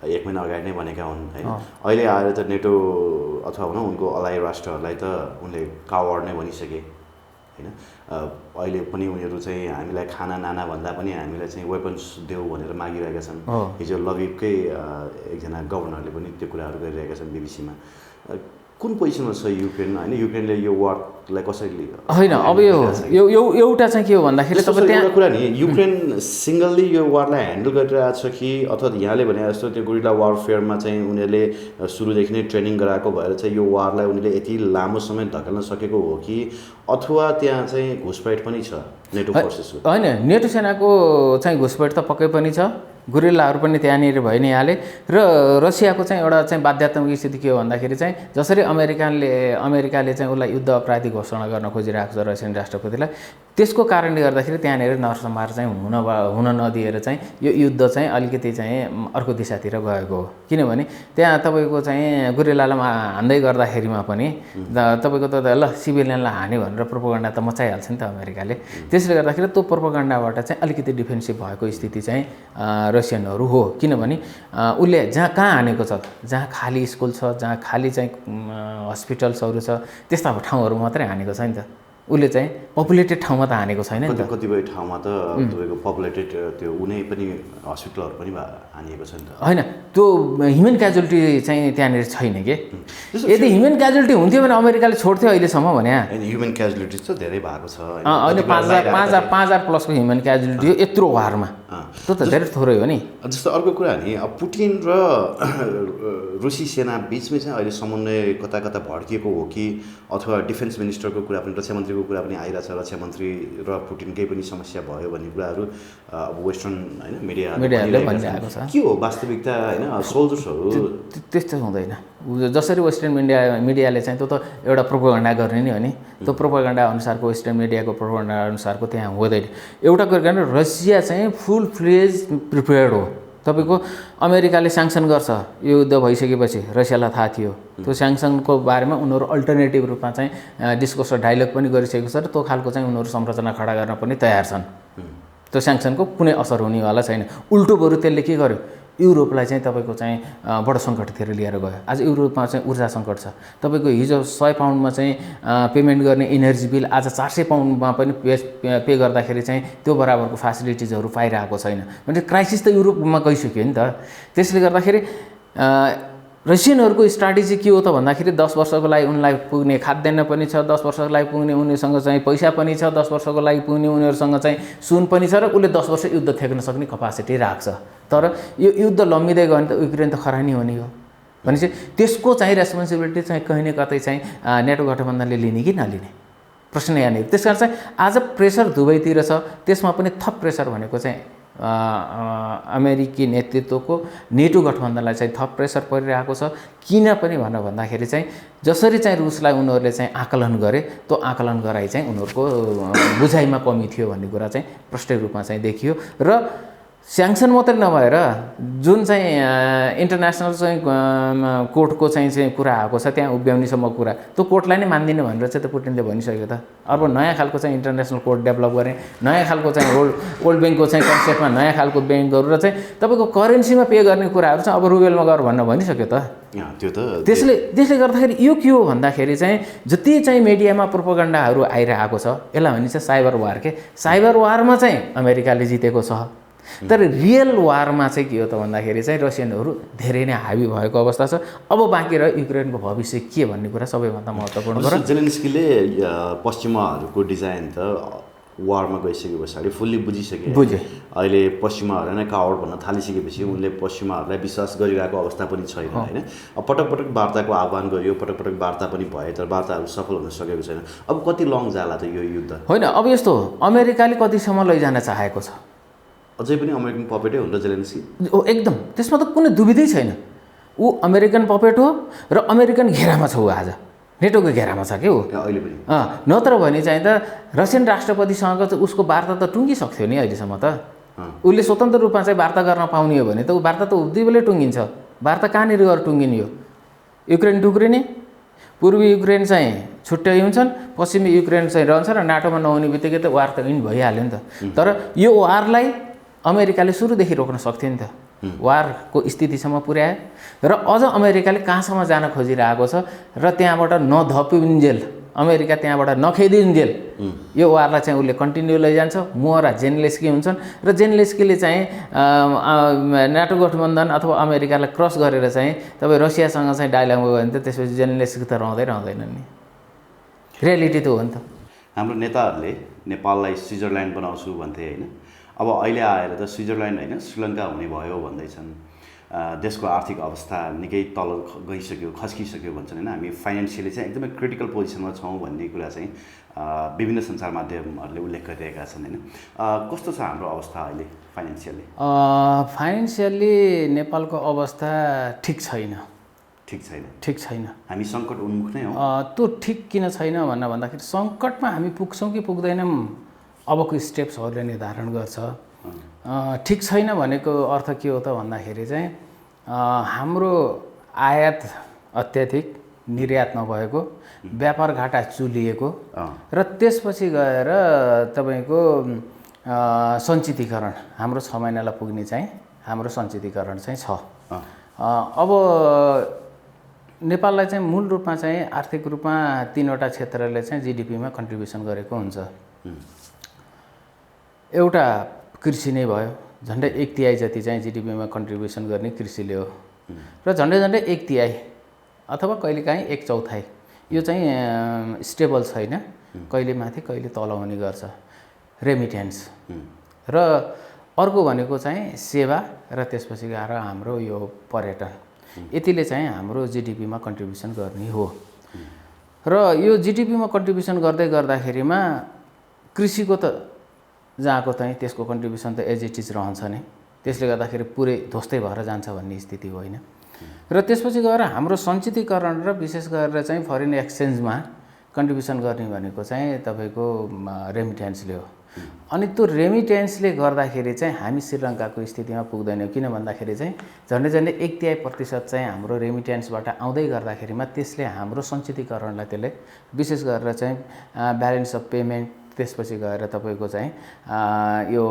1 महिना अगाडि नै भनेका हुन् होइन। अहिले आएर त नेटो अथवा भनौँ उनको अलाइ राष्ट्रहरूलाई त उनले कावर्ड नै भनिसके होइन। अहिले पनि उनीहरू चाहिँ हामीलाई खाना नाना भन्दा पनि हामीलाई चाहिँ वेपन्स देऊ भनेर मागिरहेका छन्। हिजो लभिभकै एकजना गभर्नरले पनि त्यो कुराहरू गरिरहेका छन् बिबिसीमा। कुन पोजिसनमा छ युक्रेन होइन? युक्रेनले यो वारलाई कसरी होइन अब यो एउटा चाहिँ के हो भन्दाखेरि तपाईँ त्यहाँ कुरा नि युक्रेन सिङ्गल्ली यो वारलाई ह्यान्डल गरिरहेको छ कि अथवा यहाँले भने जस्तो त्यो गुरिल्ला वारफेयरमा चाहिँ उनीहरूले सुरुदेखि नै ट्रेनिङ गराएको भएर चाहिँ यो वारलाई उनीहरूले यति लामो समय धकेल्न सकेको हो कि अथवा त्यहाँ चाहिँ घुसपैठ पनि छ नेटो फोर्सेसको? होइन, नेटो सेनाको चाहिँ घुसपैठ त पक्कै पनि छ, गुरिल्लाहरू पनि त्यहाँनिर भइ नै हाले। र रसियाको चाहिँ एउटा चाहिँ बाध्यात्मक स्थिति के हो भन्दाखेरि चाहिँ जसरी अमेरिकाले चाहिँ उसलाई युद्ध अपराधी घोषणा गर्न खोजिरहेको छ रसियन राष्ट्रपतिलाई, त्यसको कारणले गर्दाखेरि त्यहाँनिर नरसंहार चाहिँ हुन नदिएर चाहिँ यो युद्ध चाहिँ अलिकति चाहिँ अर्को दिशातिर गएको हो। किनभने त्यहाँ तपाईँको चाहिँ गुरिल्लालाई हान्दै गर्दाखेरिमा पनि तपाईँको त ल सिभिलियनलाई हान्यो भनेर प्रोपोगन्डा त मचाइहाल्छ नि त अमेरिकाले। त्यसले गर्दाखेरि त्यो प्रोपोगन्डाबाट चाहिँ अलिकति डिफेन्सिभ भएको स्थिति चाहिँ रसियनहरू हो। किनभने उसले कहाँ हानेको छ, जहाँ खाली स्कुल छ, जहाँ खाली चाहिँ हस्पिटल्सहरू छ, त्यस्ता ठाउँहरू मात्रै हानेको छ नि त। उसले चाहिँ पपुलेटेड ठाउँमा त हानेको छैन नि त। कतिपय ठाउँमा त तपाईँको पपुलेटेड त्यो उनी पनि हस्पिटलहरू पनि हानिएको छ नि त। होइन, त्यो ह्युमन क्याजुअलिटी चाहिँ त्यहाँनिर छैन कि। यदि ह्युमन क्याजुअलिटी हुन्थ्यो भने अमेरिकाले छोड्थ्यो अहिलेसम्म भने। ह्युमन क्याजुअलिटी त धेरै भएको छ अहिले 5,000 प्लसको ह्युमन क्याजुअलिटी हो यत्रो वारमा, त्यो त धेरै थोरै हो नि। जस्तो अर्को कुरा नि, अब पुटिन र रुसी सेना बिचमै चाहिँ अहिले समन्वय कता कता भड्किएको हो कि अथवा डिफेन्स मिनिस्टरको कुरा पनि, रक्षा मन्त्रीको कुरा पनि आइरहेछ, रक्षा मन्त्री र पुटिनकै पनि समस्या भयो भन्ने कुराहरू अब वेस्टर्न होइन मिडियाले भनिरहेको छ। के हो वास्तविकता होइन? सोल्जर्सहरू त्यस्तो हुँदैन। जसरी वेस्टर्न मिडियाले चाहिँ त्यो त एउटा प्रोपोगन्डा गर्ने नि हो नि, त्यो प्रोपोगन्डा अनुसारको वेस्टर्न मिडियाको प्रोपोगन्डा अनुसारको त्यहाँ हुँदैन। एउटा कुरा रसिया चाहिँ फुल फ्लेज प्रिपेयर्ड हो। तपाईँको अमेरिकाले स्याङ्सन गर्छ, यो युद्ध भइसकेपछि रसियालाई थाहा थियो। त्यो स्याङ्सनको बारेमा उनीहरू अल्टरनेटिभ रूपमा चाहिँ डिस्कस र डायलग पनि गरिसकेको छ र त्यो खालको चाहिँ उनीहरू संरचना खडा गर्न पनि तयार छन्। त्यो स्याङ्सनको कुनै असर हुनेवाला छैन। उल्टो बरु त्यसले के गर्यो, युरोपलाई चाहिँ तपाईँको चाहिँ बडो सङ्कटतिर लिएर गयो। आज युरोपमा चाहिँ ऊर्जा सङ्कट छ। तपाईँको हिजो 100 पाउन्डमा चाहिँ पेमेन्ट गर्ने इनर्जी बिल आज 400 पाउन्डमा पनि पे गर्दाखेरि चाहिँ त्यो बराबरको फेसिलिटिजहरू पाइरहेको छैन। भने क्राइसिस त युरोपमा गइसक्यो नि त। त्यसले गर्दाखेरि रसियनहरूको स्ट्राटेजी के हो त भन्दाखेरि 10 वर्षको लागि उनलाई पुग्ने खाद्यान्न पनि छ, 10 वर्षको लागि पुग्ने उनीसँग चाहिँ पैसा पनि छ, 10 वर्षको लागि पुग्ने उनीहरूसँग चाहिँ सुन पनि छ र उसले 10 वर्ष युद्ध थेक्न सक्ने कपासिटी राख्छ। तर यो युद्ध लम्बिँदै गयो भने त युक्रेन त खरानी हुने हो। भनेपछि त्यसको चाहिँ रेस्पोन्सिबिलिटी चाहिँ कहीँ न कतै चाहिँ नेटो गठबन्धनले लिने कि नलिने प्रश्न यहाँनिर। त्यस कारण चाहिँ आज प्रेसर दुवैतिर छ। त्यसमा पनि थप प्रेसर भनेको चाहिँ अमेरिकी नेतृत्वको नेटो गठबन्धनलाई चाहिँ थप प्रेसर परिरहेको छ। किन पनि भनेर भन्दाखेरि चाहिँ जसरी चाहिँ रुसलाई उनीहरूले चाहिँ आकलन गरे त्यो आकलन गराइ चाहिँ उनीहरूको बुझाइमा कमी थियो भन्ने कुरा चाहिँ प्रष्ट रूपमा चाहिँ देखियो। र स्याङ्सन मात्रै नभएर जुन चाहिँ इन्टरनेसनल चाहिँ कोर्टको चाहिँ कुरा आएको छ त्यहाँ उभ्याउनेसम्म कुरा त्यो कोर्टलाई नै मान्दिनँ भनेर चाहिँ त पुटिनले भनिसक्यो त। अब नयाँ खालको चाहिँ इन्टरनेसनल कोर्ट डेभलप गरेँ, नयाँ खालको चाहिँ वर्ल्ड ब्याङ्कको चाहिँ कन्सेप्टमा नयाँ खालको ब्याङ्कहरू र चाहिँ तपाईँको करेन्सीमा पे गर्ने कुराहरू चाहिँ अब रुबेलमा गर भनेर भनिसक्यो त। त्यो त त्यसले गर्दाखेरि यो के हो भन्दाखेरि चाहिँ जति चाहिँ मिडियामा प्रोपोगन्डाहरू आइरहेको छ यसलाई भनिन्छ साइबर वार के। साइबर वारमा चाहिँ अमेरिकाले जितेको छ। तर रियल वारमा चाहिँ के हो त भन्दाखेरि चाहिँ रसियनहरू धेरै नै हावी भएको अवस्था छ। अब बाँकी रह्यो युक्रेनको भविष्य के भन्ने कुरा सबैभन्दा महत्त्वपूर्ण कुरा। जेलेन्स्कीले पश्चिमाहरूको डिजाइन त वारमा गइसके पछाडि फुल्ली बुझे। अहिले पश्चिमाहरू नै कावर्ड भन्न थालिसकेपछि उनले पश्चिमाहरूलाई विश्वास गरिरहेको अवस्था पनि छैन होइन। अब पटक पटक वार्ताको आह्वान गरियो, पटक पटक वार्ता पनि भयो, तर वार्ताहरू सफल हुन सकेको छैन। अब कति लङ जाला त यो युद्ध? होइन, अब यस्तो हो, अमेरिकाले कतिसम्म लैजान चाहेको छ। अझै पनि अमेरिकन पपेटै हो र जेलेन्स्की? एकदम, त्यसमा त कुनै दुविधै छैन। ऊ अमेरिकन पपेट हो र अमेरिकन घेरामा छ। ऊ आज नेटोको घेरामा छ के हो अहिले पनि। नत्र भने चाहिँ त रसियन राष्ट्रपतिसँग चाहिँ उसको वार्ता त टुङ्गिसक्थ्यो नि अहिलेसम्म त। उसले स्वतन्त्र रूपमा चाहिँ वार्ता गर्न पाउने हो भने त ऊ वार्ता त उब्दी बेलै टुङ्गिन्छ। वार्ता कहाँनिर गएर टुङ्गिने हो? युक्रेन टुक्रिने, पूर्वी युक्रेन चाहिँ छुट्टै हुन्छन्, पश्चिमी युक्रेन चाहिँ रहन्छ र नाटोमा नहुने बित्तिकै त वार त इन भइहाल्यो नि त। तर यो वारलाई अमेरिकाले सुरुदेखि रोक्न सक्थ्यो नि त। वारको स्थितिसम्म पुर्यायो र अझ अमेरिकाले कहाँसम्म जान खोजिरहेको छ र त्यहाँबाट नधपिन्जेल, अमेरिका त्यहाँबाट नखेदिन्जेल यो वारलाई चाहिँ उसले कन्टिन्यू लैजान्छ। मोहरा जेलेन्स्की हुन्छन् र जेलेन्स्कीले चाहिँ नाटो गठबन्धन अथवा अमेरिकालाई क्रस गरेर चाहिँ तपाईँ रसियासँग चाहिँ डायलग गयो भने त त्यसपछि जेलेन्स्की त रहँदैनन् नि। रियालिटी त हो नि त। हाम्रो नेताहरूले नेपाललाई स्विजरल्यान्ड बनाउँछु भन्थे होइन। अब अहिले आएर त स्विजरल्यान्ड होइन श्रीलङ्का हुने भयो भन्दैछन्। देशको आर्थिक अवस्था निकै तल गइसक्यो, खस्किसक्यो भन्छन् होइन। हामी फाइनेन्सियली चाहिँ एकदमै क्रिटिकल पोजिसनमा छौँ भन्ने कुरा चाहिँ विभिन्न सञ्चार माध्यमहरूले उल्लेख गरिरहेका छन् होइन। कस्तो छ हाम्रो अवस्था अहिले फाइनेन्सियली? फाइनेन्सियली नेपालको अवस्था ठिक छैन। ठिक छैन। हामी सङ्कट उन्मुख नै हौ। त्यो ठिक किन छैन भन्दाखेरि सङ्कटमा हामी पुग्छौँ कि पुग्दैनौँ अबको स्टेप्सहरूले निर्धारण गर्छ। ठिक छैन भनेको अर्थ के हो त भन्दाखेरि चाहिँ हाम्रो आयात अत्याधिक, निर्यात नभएको, व्यापार घाटा चुलिएको र त्यसपछि गएर तपाईँको सञ्चितीकरण हाम्रो 6 महिनालाई पुग्ने चाहिँ हाम्रो सञ्चितीकरण चाहिँ छ। अब नेपाललाई चाहिँ मूल रूपमा चाहिँ आर्थिक रूपमा 3वटा क्षेत्रले चाहिँ जिडिपीमा कन्ट्रिब्युसन गरेको हुन्छ। एउटा कृषि नै भयो, झन्डै 1/3 जति चाहिँ जिडिपीमा कन्ट्रिब्युसन गर्ने कृषिले हो र झन्डै 1/3 अथवा कहिलेकाहीँ 1/4 यो चाहिँ स्टेबल छैन, कहिले माथि कहिले तल हुने गर्छ, रेमिटेन्स। र अर्को भनेको चाहिँ सेवा र त्यसपछि गएर हाम्रो यो पर्यटन। यतिले चाहिँ हाम्रो जिडिपीमा कन्ट्रिब्युसन गर्ने हो। र यो जिडिपीमा कन्ट्रिब्युसन गर्दाखेरिमा कृषिको त जहाँको चाहिँ त्यसको कन्ट्रिब्युसन त एज इट इज रहन्छ नै। त्यसले गर्दाखेरि पुरै ध्वस्तै भएर जान्छ भन्ने स्थिति होइन। र त्यसपछि गएर हाम्रो सञ्चितीकरण र विशेष गरेर चाहिँ फरेन एक्सचेन्जमा कन्ट्रिब्युसन गर्ने भनेको चाहिँ तपाईँको रेमिटेन्सले हो। अनि त्यो रेमिटेन्सले गर्दाखेरि चाहिँ हामी श्रीलङ्काको स्थितिमा पुग्दैनौँ। किन भन्दाखेरि चाहिँ झन्डै 1/3% चाहिँ हाम्रो रेमिटेन्सबाट आउँदै गर्दाखेरिमा त्यसले हाम्रो सञ्चितीकरणलाई त्यसले विशेष गरेर चाहिँ ब्यालेन्स अफ पेमेन्ट त्यसपछि गएर तपाईँको चाहिँ यो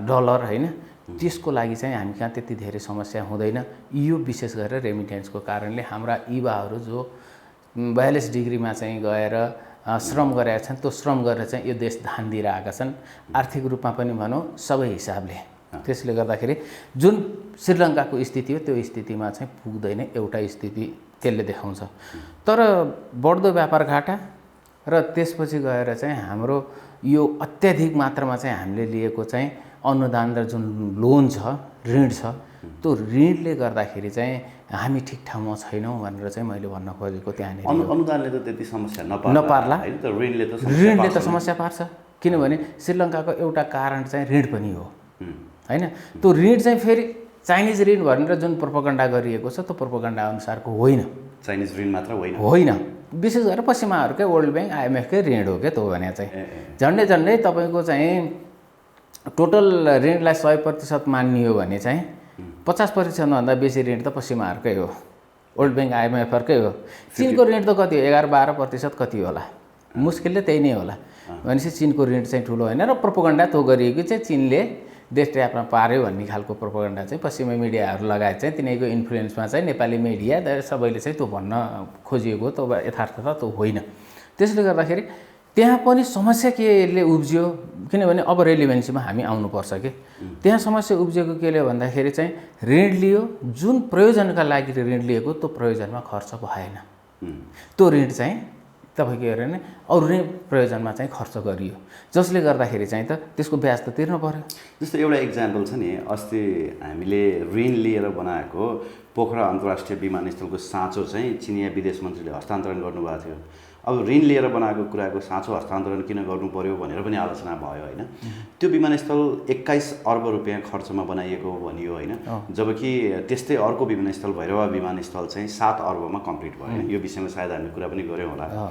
डलर होइन त्यसको लागि चाहिँ हामी कहाँ त्यति धेरै समस्या हुँदैन। यो विशेष गरेर रेमिटेन्सको कारणले हाम्रा युवाहरू जो 42 डिग्रीमा चाहिँ गएर श्रम गरेका छन्, त्यो श्रम गरेर चाहिँ यो देश धान दिइरहेका छन्, आर्थिक रूपमा पनि भनौँ सबै हिसाबले। त्यसले गर्दाखेरि जुन श्रीलङ्काको स्थिति हो त्यो स्थितिमा चाहिँ पुग्दैन एउटा स्थिति त्यसले देखाउँछ। तर बढ्दो व्यापार घाटा र त्यसपछि गएर चाहिँ हाम्रो यो अत्याधिक मात्रामा चाहिँ हामीले लिएको चाहिँ अनुदान र जुन लोन छ, ऋण छ, त्यो ऋणले गर्दाखेरि चाहिँ हामी ठिक ठाउँमा छैनौँ भनेर चाहिँ मैले भन्न खोजेको त्यहाँनिर। अनुदानले त त्यति समस्या नपार्ला हैन त, ऋणले त समस्या पार्छ। किनभने श्रीलङ्काको एउटा कारण चाहिँ ऋण पनि हो हैन। त्यो ऋण चाहिँ फेरि चाइनिज ऋण भनेर जुन प्रोपोगन्डा गरिएको छ त्यो प्रोपोगन्डा अनुसारको होइन। चाइनिज ऋण मात्र होइन, विशेष गरेर पश्चिमाहरूकै वर्ल्ड ब्याङ्क IMFकै ऋण हो क्या त्यो भने चाहिँ। झन्डै झन्डै तपाईँको चाहिँ टोटल ऋणलाई 100% मानियो भने चाहिँ 50% भन्दा बेसी ऋण त पश्चिमाहरूकै हो, वर्ल्ड ब्याङ्क IMFकै हो। चीनको ऋण त कति हो, 11-12% कति होला, मुस्किलले त्यही नै होला। भनेपछि चीनको ऋण चाहिँ ठुलो होइन र प्रोपोगन्डा त्यो गरिएको चाहिँ चीनले देश ट्यापमा पार्यो भन्ने खालको प्रोपोगन्डा चाहिँ पश्चिमी मिडियाहरू लगायत चाहिँ तिनीहरूको इन्फ्लुएन्समा चाहिँ नेपाली मिडिया सबैले चाहिँ त्यो भन्न खोजिएको, त्यो यथार्थता त्यो होइन। त्यसले गर्दाखेरि त्यहाँ पनि समस्या केले उब्जियो, किनभने अब रेलिभेन्सीमा हामी आउनुपर्छ कि त्यहाँ समस्या उब्जिएको केले भन्दाखेरि चाहिँ ऋण लियो, जुन प्रयोजनका लागि ऋण लिएको त्यो प्रयोजनमा खर्च भएन। त्यो ऋण चाहिँ तपाईँको हेऱ्यो भने अरू नै प्रयोजनमा चाहिँ खर्च गरियो, जसले गर्दाखेरि चाहिँ त त्यसको ब्याज त तिर्नु पर्यो। जस्तो एउटा इक्जाम्पल छ नि, अस्ति हामीले ऋण लिएर बनाएको पोखरा अन्तर्राष्ट्रिय विमानस्थलको साँचो चाहिँ चिनिया विदेश मन्त्रीले हस्तान्तरण गर्नुभएको थियो। अब ऋण लिएर बनाएको कुराको साँचो हस्तान्तरण किन गर्नु पर्यो भनेर पनि आलोचना भयो होइन। त्यो विमानस्थल 21 अर्ब रुपियाँ खर्चमा बनाइएको भनियो होइन, जबकि त्यस्तै अर्को विमानस्थल भैरवा विमानस्थल चाहिँ 7 अर्बमा कम्प्लिट भयो होइन। यो विषयमा सायद हामीले कुरा पनि गऱ्यौँ होला।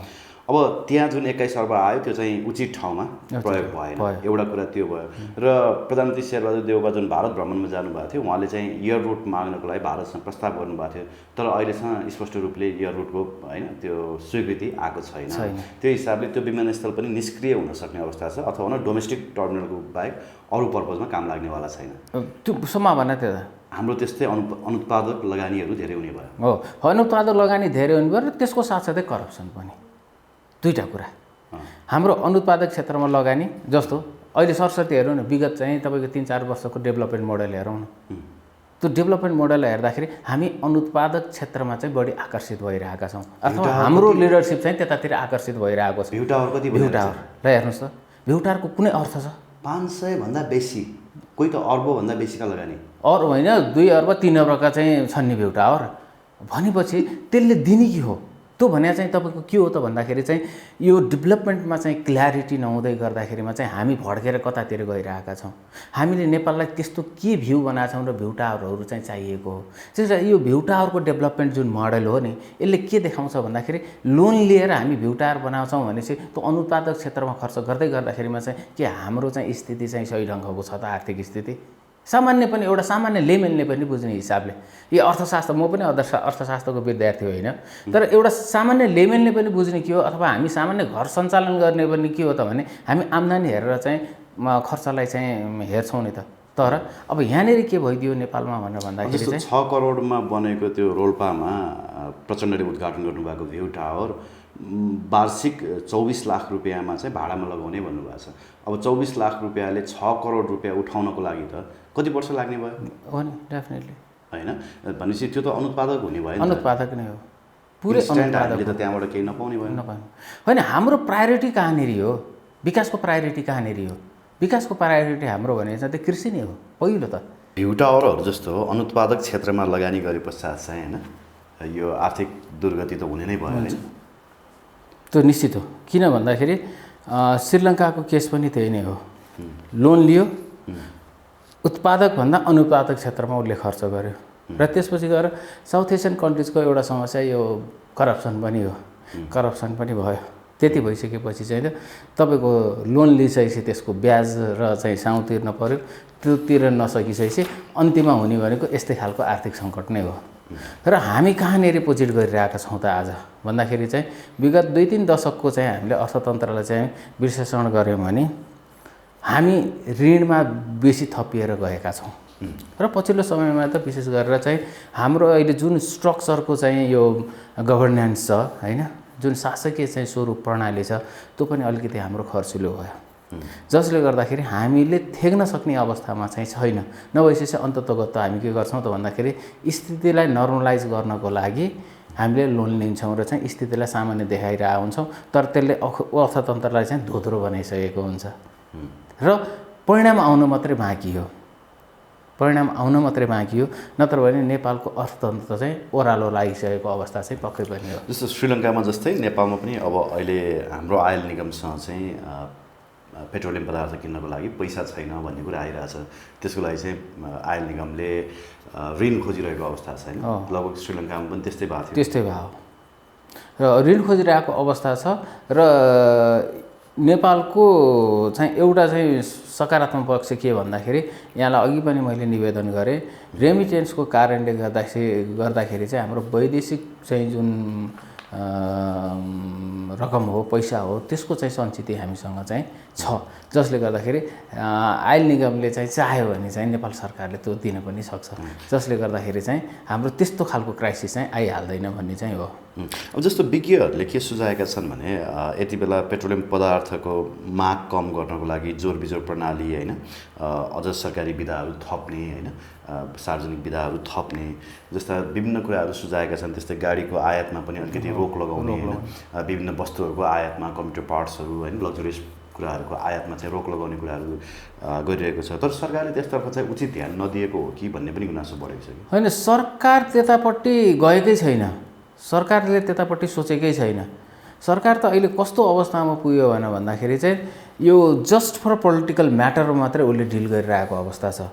अब त्यहाँ जुन 21 अर्ब आयो त्यो चाहिँ उचित ठाउँमा प्रयोग भएन, एउटा कुरा त्यो भयो। र प्रधानमन्त्री शेरबहादुर देउवा जुन भारत भ्रमणमा जानुभएको थियो, उहाँले चाहिँ एयर रुट माग्नको लागि भारतसँग प्रस्ताव गर्नुभएको थियो, तर अहिलेसम्म स्पष्ट रूपले एयर रुटको होइन त्यो स्वीकृति आएको छैन। त्यो हिसाबले त्यो विमानस्थल पनि निष्क्रिय हुन सक्ने अवस्था छ, अथवा डोमेस्टिक टर्मिनलको बाहेक अरू पर्पजमा काम लाग्नेवाला छैन। त्यो सम्भावना त्यो हाम्रो त्यस्तै अनुत्पादक लगानीहरू धेरै हुने भयो। हो, अनुत्पादक लगानी धेरै हुने भयो र त्यसको साथसाथै करप्सन पनि। दुईवटा कुरा, हाम्रो अनुत्पादक क्षेत्रमा लगानी जस्तो अहिले सरस्वती हेरौँ न, विगत चाहिँ तपाईँको 3-4 वर्षको डेभलपमेन्ट मोडल हेरौँ न, त्यो डेभलपमेन्ट मोडल हेर्दाखेरि हामी अनुत्पादक क्षेत्रमा चाहिँ बढी आकर्षित भइरहेका छौँ, अथवा हाम्रो लिडरसिप चाहिँ त्यतातिर आकर्षित भइरहेको छ। भ्यू टावर कति? भ्यू टावर ल हेर्नुहोस् त, भ्यू टावरको कुनै अर्थ छ? 500 भन्दा बेसी, कोही त अर्बभन्दा बेसीका लगानी, अरू होइन 2 अर्ब 3 अर्बका चाहिँ छन् नि भ्यू टावर। भनेपछि त्यसले दिने के हो? त्यो भने चाहिँ तपाईँको के हो त भन्दाखेरि चाहिँ यो डेभलपमेन्टमा चाहिँ क्ल्यारिटी नहुँदै गर्दाखेरिमा चाहिँ हामी भड्केर कतातिर गइरहेका छौँ। हामीले नेपाललाई त्यस्तो के भ्यू बनाएको छौँ र भ्यू टावरहरू चाहिँ चाहिएको हो। त्यसैले यो भ्यू टावरको डेभलपमेन्ट जुन मोडल हो नि, यसले के देखाउँछ भन्दाखेरि लोन लिएर हामी भ्यू टावर बनाउँछौँ भनेपछि त्यो अनुत्पादक क्षेत्रमा खर्च गर्दै गर्दाखेरिमा चाहिँ के हाम्रो चाहिँ स्थिति चाहिँ सही ढङ्गको छ त? आर्थिक स्थिति सामान्य पनि एउटा सामान्य लेमेनले पनि बुझ्ने हिसाबले, यो अर्थशास्त्र, म पनि अर्थशास्त्रको विद्यार्थी होइन, तर एउटा सामान्य लेमेनले पनि बुझ्ने के हो, अथवा हामी सामान्य घर सञ्चालन गर्ने पनि के हो त भने हामी आम्दानी हेरेर चाहिँ खर्चलाई चाहिँ हेर्छौँ नि त। तर अब यहाँनिर के भइदियो नेपालमा भनेर भन्दाखेरि चाहिँ 6 करोडमा बनेको त्यो रोल्पामा प्रचण्डले उद्घाटन गर्नुभएको भ्यू टावर वार्षिक 24 लाख रुपियाँमा चाहिँ भाडामा लगाउने भन्नुभएको छ। अब 24 लाख रुपियाँले 6 करोड रुपियाँ उठाउनको लागि त कति वर्ष लाग्ने भयो? हो नि, डेफिनेटली होइन। भनेपछि त्यो त अनुत्पादक हुने भयो, अनुत्पादक नै हो, पुरै अनुत्पादक त त्यहाँबाट केही नपाउने भयो। होइन, हाम्रो प्रायोरिटी कहाँनिर हो? विकासको प्रायोरिटी कहाँनिर हो? विकासको प्रायोरिटी हाम्रो भने चाहिँ त्यो कृषि नै हो पहिलो त। भ्यू टावरहरू जस्तो अनुत्पादक क्षेत्रमा लगानी गरे पश्चात चाहिँ होइन यो आर्थिक दुर्गति त हुने नै भयो होइन? त्यो निश्चित हो। किन भन्दाखेरि श्रीलङ्काको केस पनि त्यही नै हो। लोन लियो, उत्पादक भन्दा अनुत्पादक क्षेत्रमा उसले खर्च गर्यो, र त्यसपछि गएर साउथ एसियन कन्ट्रिजको एउटा समस्या यो करप्सन पनि हो। करप्सन पनि भयो। त्यति भइसकेपछि चाहिँ तपाईँको लोन लिइसकेपछि त्यसको ब्याज र चाहिँ साउँ तिर्न पर्यो, त्यो तिर्न नसकिसकेपछि अन्तिममा हुने भनेको यस्तै खालको आर्थिक सङ्कट नै हो। र हामी कहाँनिर पोजिट गरिरहेका छौँ त आज? भन्दाखेरि चाहिँ विगत 2-3 दशकको चाहिँ हामीले अर्थतन्त्रलाई चाहिँ विश्लेषण गऱ्यौँ भने हामी ऋणमा बेसी थपिएर गएका छौँ र पछिल्लो समयमा त विशेष गरेर चाहिँ हाम्रो अहिले जुन स्ट्रक्चरको चाहिँ यो गभर्नेन्स छ हैन, जुन शासकीय चाहिँ स्वरूप प्रणाली छ त्यो पनि अलिकति हाम्रो खर्चिलो भयो, जसले गर्दाखेरि हामीले थेग्न सक्ने अवस्थामा चाहिँ छैन। नभएपछि अन्ततगत हामी के गर्छौँ त भन्दाखेरि स्थितिलाई नर्मलाइज गर्नको लागि हामीले लोन लिन्छौँ र चाहिँ स्थितिलाई सामान्य देखाइरहेका हुन्छौँ, तर त्यसले अर्थतन्त्रलाई चाहिँ धोत्रो बनाइसकेको हुन्छ र परिणाम आउन मात्रै बाँकी हो, नत्र भने नेपालको अर्थतन्त्र चाहिँ ओह्रालो लागिसकेको अवस्था चाहिँ पक्कै पनि हो। जस्तो श्रीलङ्कामा जस्तै नेपालमा पनि अब अहिले हाम्रो आयल निगमसँग चाहिँ पेट्रोलियम पदार्थ किन्नको लागि पैसा छैन भन्ने कुरा आइरहेछ। त्यसको लागि चाहिँ आयल निगमले ऋण खोजिरहेको अवस्था छैन, लगभग श्रीलङ्कामा पनि त्यस्तै भएको थियो र ऋण खोजिरहेको अवस्था छ र नेपालको चाहिँ एउटा चाहिँ सकारात्मक पक्ष के भन्दाखेरि यहाँलाई अघि पनि मैले निवेदन गरेँ, रेमिटेन्सको कारणले गर्दाखेरि चाहिँ हाम्रो वैदेशिक चाहिँ जुन रकम हो, पैसा हो, त्यसको चाहिँ सञ्चित हामीसँग चाहिँ छ, जसले गर्दाखेरि आयल निगमले चाहिँ चाह्यो भने चाहिँ नेपाल सरकारले त्यो दिन पनि सक्छ, जसले गर्दाखेरि चाहिँ हाम्रो त्यस्तो खालको क्राइसिस चाहिँ आइहाल्दैन भन्ने चाहिँ हो। अब जस्तो विज्ञहरूले के सुझाएका छन् भने यति बेला पेट्रोलियम पदार्थको माग कम गर्नको लागि जोरबिजोर प्रणाली होइन, अझ सरकारी विधाहरू थप्ने होइन, सार्वजनिक विधाहरू थप्ने जस्ता विभिन्न कुराहरू सुझाएका छन्। त्यस्तै गाडीको आयातमा पनि अलिकति रोक लगाउने होइन, विभिन्न वस्तुहरूको आयातमा कम्प्युटर पार्ट्सहरू होइन, लग्जरियस कुराहरूको आयातमा चाहिँ रोक लगाउने कुराहरू गरिरहेको छ। तर सरकारले त्यसतर्फ चाहिँ उचित ध्यान नदिएको हो कि भन्ने पनि गुनासो बढेको छ कि होइन। सरकार त्यतापट्टि गएकै छैन, सरकारले त्यतापट्टि सोचेकै छैन। सरकार त अहिले कस्तो अवस्थामा पुग्यो भन्दाखेरि चाहिँ यो जस्ट फर पोलिटिकल म्याटर मात्रै उसले डिल गरिरहेको अवस्था छ।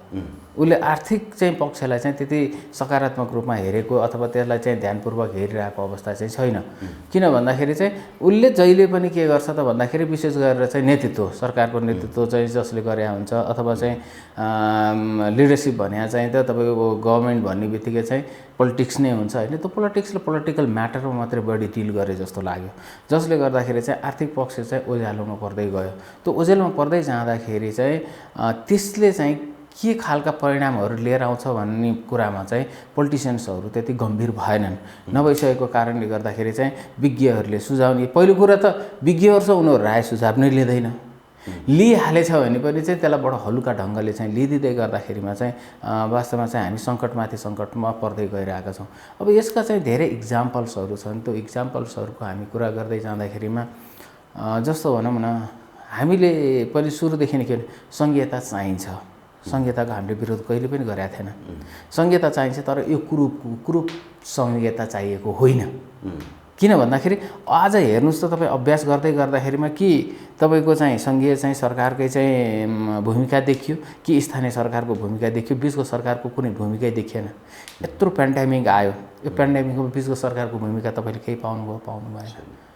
उसले आर्थिक चाहिँ पक्षलाई चाहिँ त्यति सकारात्मक रूपमा हेरेको अथवा त्यसलाई चाहिँ ध्यानपूर्वक हेरिरहेको अवस्था चाहिँ छैन। किन भन्दाखेरि चाहिँ उसले जहिले पनि के गर्छ त भन्दाखेरि विशेष गरेर चाहिँ नेतृत्व, सरकारको नेतृत्व चाहिँ जसले गरे हुन्छ अथवा चाहिँ लिडरसिप भने चाहिँ त तपाईँको गभर्मेन्ट भन्ने बित्तिकै चाहिँ पोलिटिक्स नै हुन्छ होइन। त्यो पोलिटिक्सले पोलिटिकल म्याटरमा मात्रै बढी डिल गरे जस्तो लाग्यो, जसले गर्दाखेरि चाहिँ आर्थिक पक्ष चाहिँ ओझेलमा पर्दै गयो। त्यो ओझेलमा पर्दै जाँदाखेरि चाहिँ त्यसले चाहिँ के खालका परिणामहरू लिएर आउँछ भन्ने कुरामा चाहिँ पोलिटिसियन्सहरू त्यति गम्भीर भएनन्। नभइसकेको कारणले गर्दाखेरि चाहिँ विज्ञहरूले सुझाउने, पहिलो कुरा त विज्ञहरू छ उनीहरू राय सुझाव नै लिँदैन, लिइहालेछ भने पनि चाहिँ त्यसलाई बडो हलुका ढङ्गले चाहिँ लिदिँदै गर्दाखेरिमा चाहिँ वास्तवमा चाहिँ हामी सङ्कटमाथि सङ्कटमा पर्दै गइरहेका छौँ। अब यसका चाहिँ धेरै इक्जाम्पल्सहरू छन्। त्यो इक्जाम्पल्सहरूको हामी कुरा गर्दै जाँदाखेरिमा जस्तो भनौँ न, हामीले पनि सुरुदेखि नै के सङ्घीयता चाहिन्छ, सङ्घीयताको हामीले विरोध कहिले पनि गरेका थिएन। सङ्घीयता चाहिन्छ, तर यो कुरूप सङ्घीयता चाहिएको होइन। किन भन्दाखेरि आज हेर्नुहोस् त तपाईँ अभ्यास गर्दै गर्दाखेरिमा कि तपाईँको चाहिँ सङ्घीय चाहिँ सरकारकै चाहिँ भूमिका देखियो कि स्थानीय सरकारको भूमिका देखियो, बिचको सरकारको कुनै भूमिकै देखिएन। यत्रो पेन्डेमिक आयो, यो पेन्डेमिकको बिचको सरकारको भूमिका तपाईँले केही पाउनु भएन।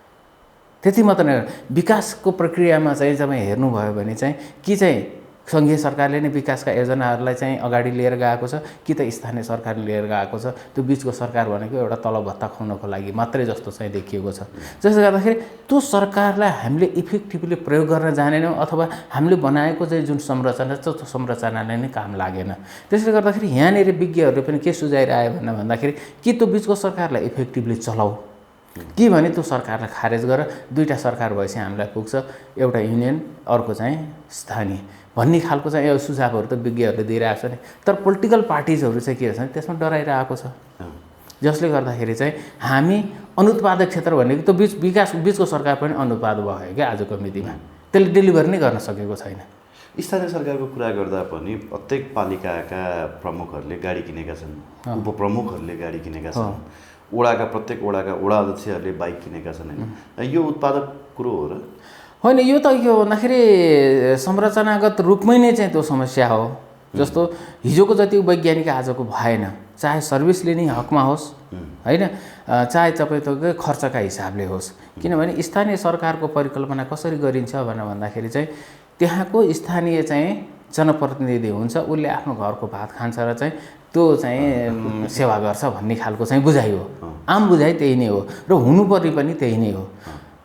त्यति मात्र नै, विकासको प्रक्रियामा चाहिँ तपाईँ हेर्नुभयो भने चाहिँ कि चाहिँ सङ्घीय सरकारले नै विकासका योजनाहरूलाई चाहिँ अगाडि लिएर गएको छ कि त स्थानीय सरकारले लिएर गएको छ। त्यो बिचको सरकार भनेको एउटा तलब भत्ता खुवाउनको लागि मात्रै जस्तो चाहिँ देखिएको छ। जसले गर्दाखेरि त्यो सरकारलाई हामीले इफेक्टिभली प्रयोग गर्न जानेनौँ अथवा हामीले बनाएको चाहिँ जुन संरचना छ त्यो संरचनाले नै काम लागेन। त्यसले गर्दाखेरि यहाँनिर विज्ञहरूले पनि के सुझाइरह्यो भन्दाखेरि कि त्यो बिचको सरकारलाई इफेक्टिभली चलाऊ, कि भने त्यो सरकारलाई खारेज गरेर दुईवटा सरकार भएपछि हामीलाई पुग्छ, एउटा युनियन अर्को चाहिँ स्थानीय भन्ने खालको चाहिँ यो सुझावहरू त विज्ञहरूले दिइरहेको छ नि। तर पोलिटिकल पार्टिजहरू चाहिँ के छ भने त्यसमा डराइरहेको छ, जसले गर्दाखेरि चाहिँ हामी अनुत्पादक क्षेत्र भनेको त बिचको सरकार पनि अनुत्पाद भयो क्या आजको मितिमा, त्यसले डेलिभर नै गर्न सकेको छैन। स्थानीय सरकारको कुरा गर्दा पनि प्रत्येक पालिकाका प्रमुखहरूले गाडी किनेका छन्, उपप्रमुखहरूले गाडी किनेका छन्, वडाका प्रत्येक वडाका वडा अध्यक्षहरूले बाइक किनेका छन् होइन। यो उत्पादक कुरो हो र होइन? यो त के हो भन्दाखेरि संरचनागत रूपमै नै चाहिँ त्यो समस्या हो। जस्तो हिजोको जति वैज्ञानिक आजको भएन, चाहे सर्भिस लिने हकमा होस् होइन, चाहे तपाईँको खर्चका हिसाबले होस्। किनभने स्थानीय सरकारको परिकल्पना कसरी गरिन्छ भन्दाखेरि चाहिँ त्यहाँको स्थानीय चाहिँ जनप्रतिनिधि हुन्छ, उसले आफ्नो घरको भात खान्छ र चाहिँ त्यो चाहिँ सेवा गर्छ भन्ने खालको चाहिँ बुझाइ हो। आम बुझाइ त्यही नै हो र हुनुपर्ने पनि त्यही नै हो।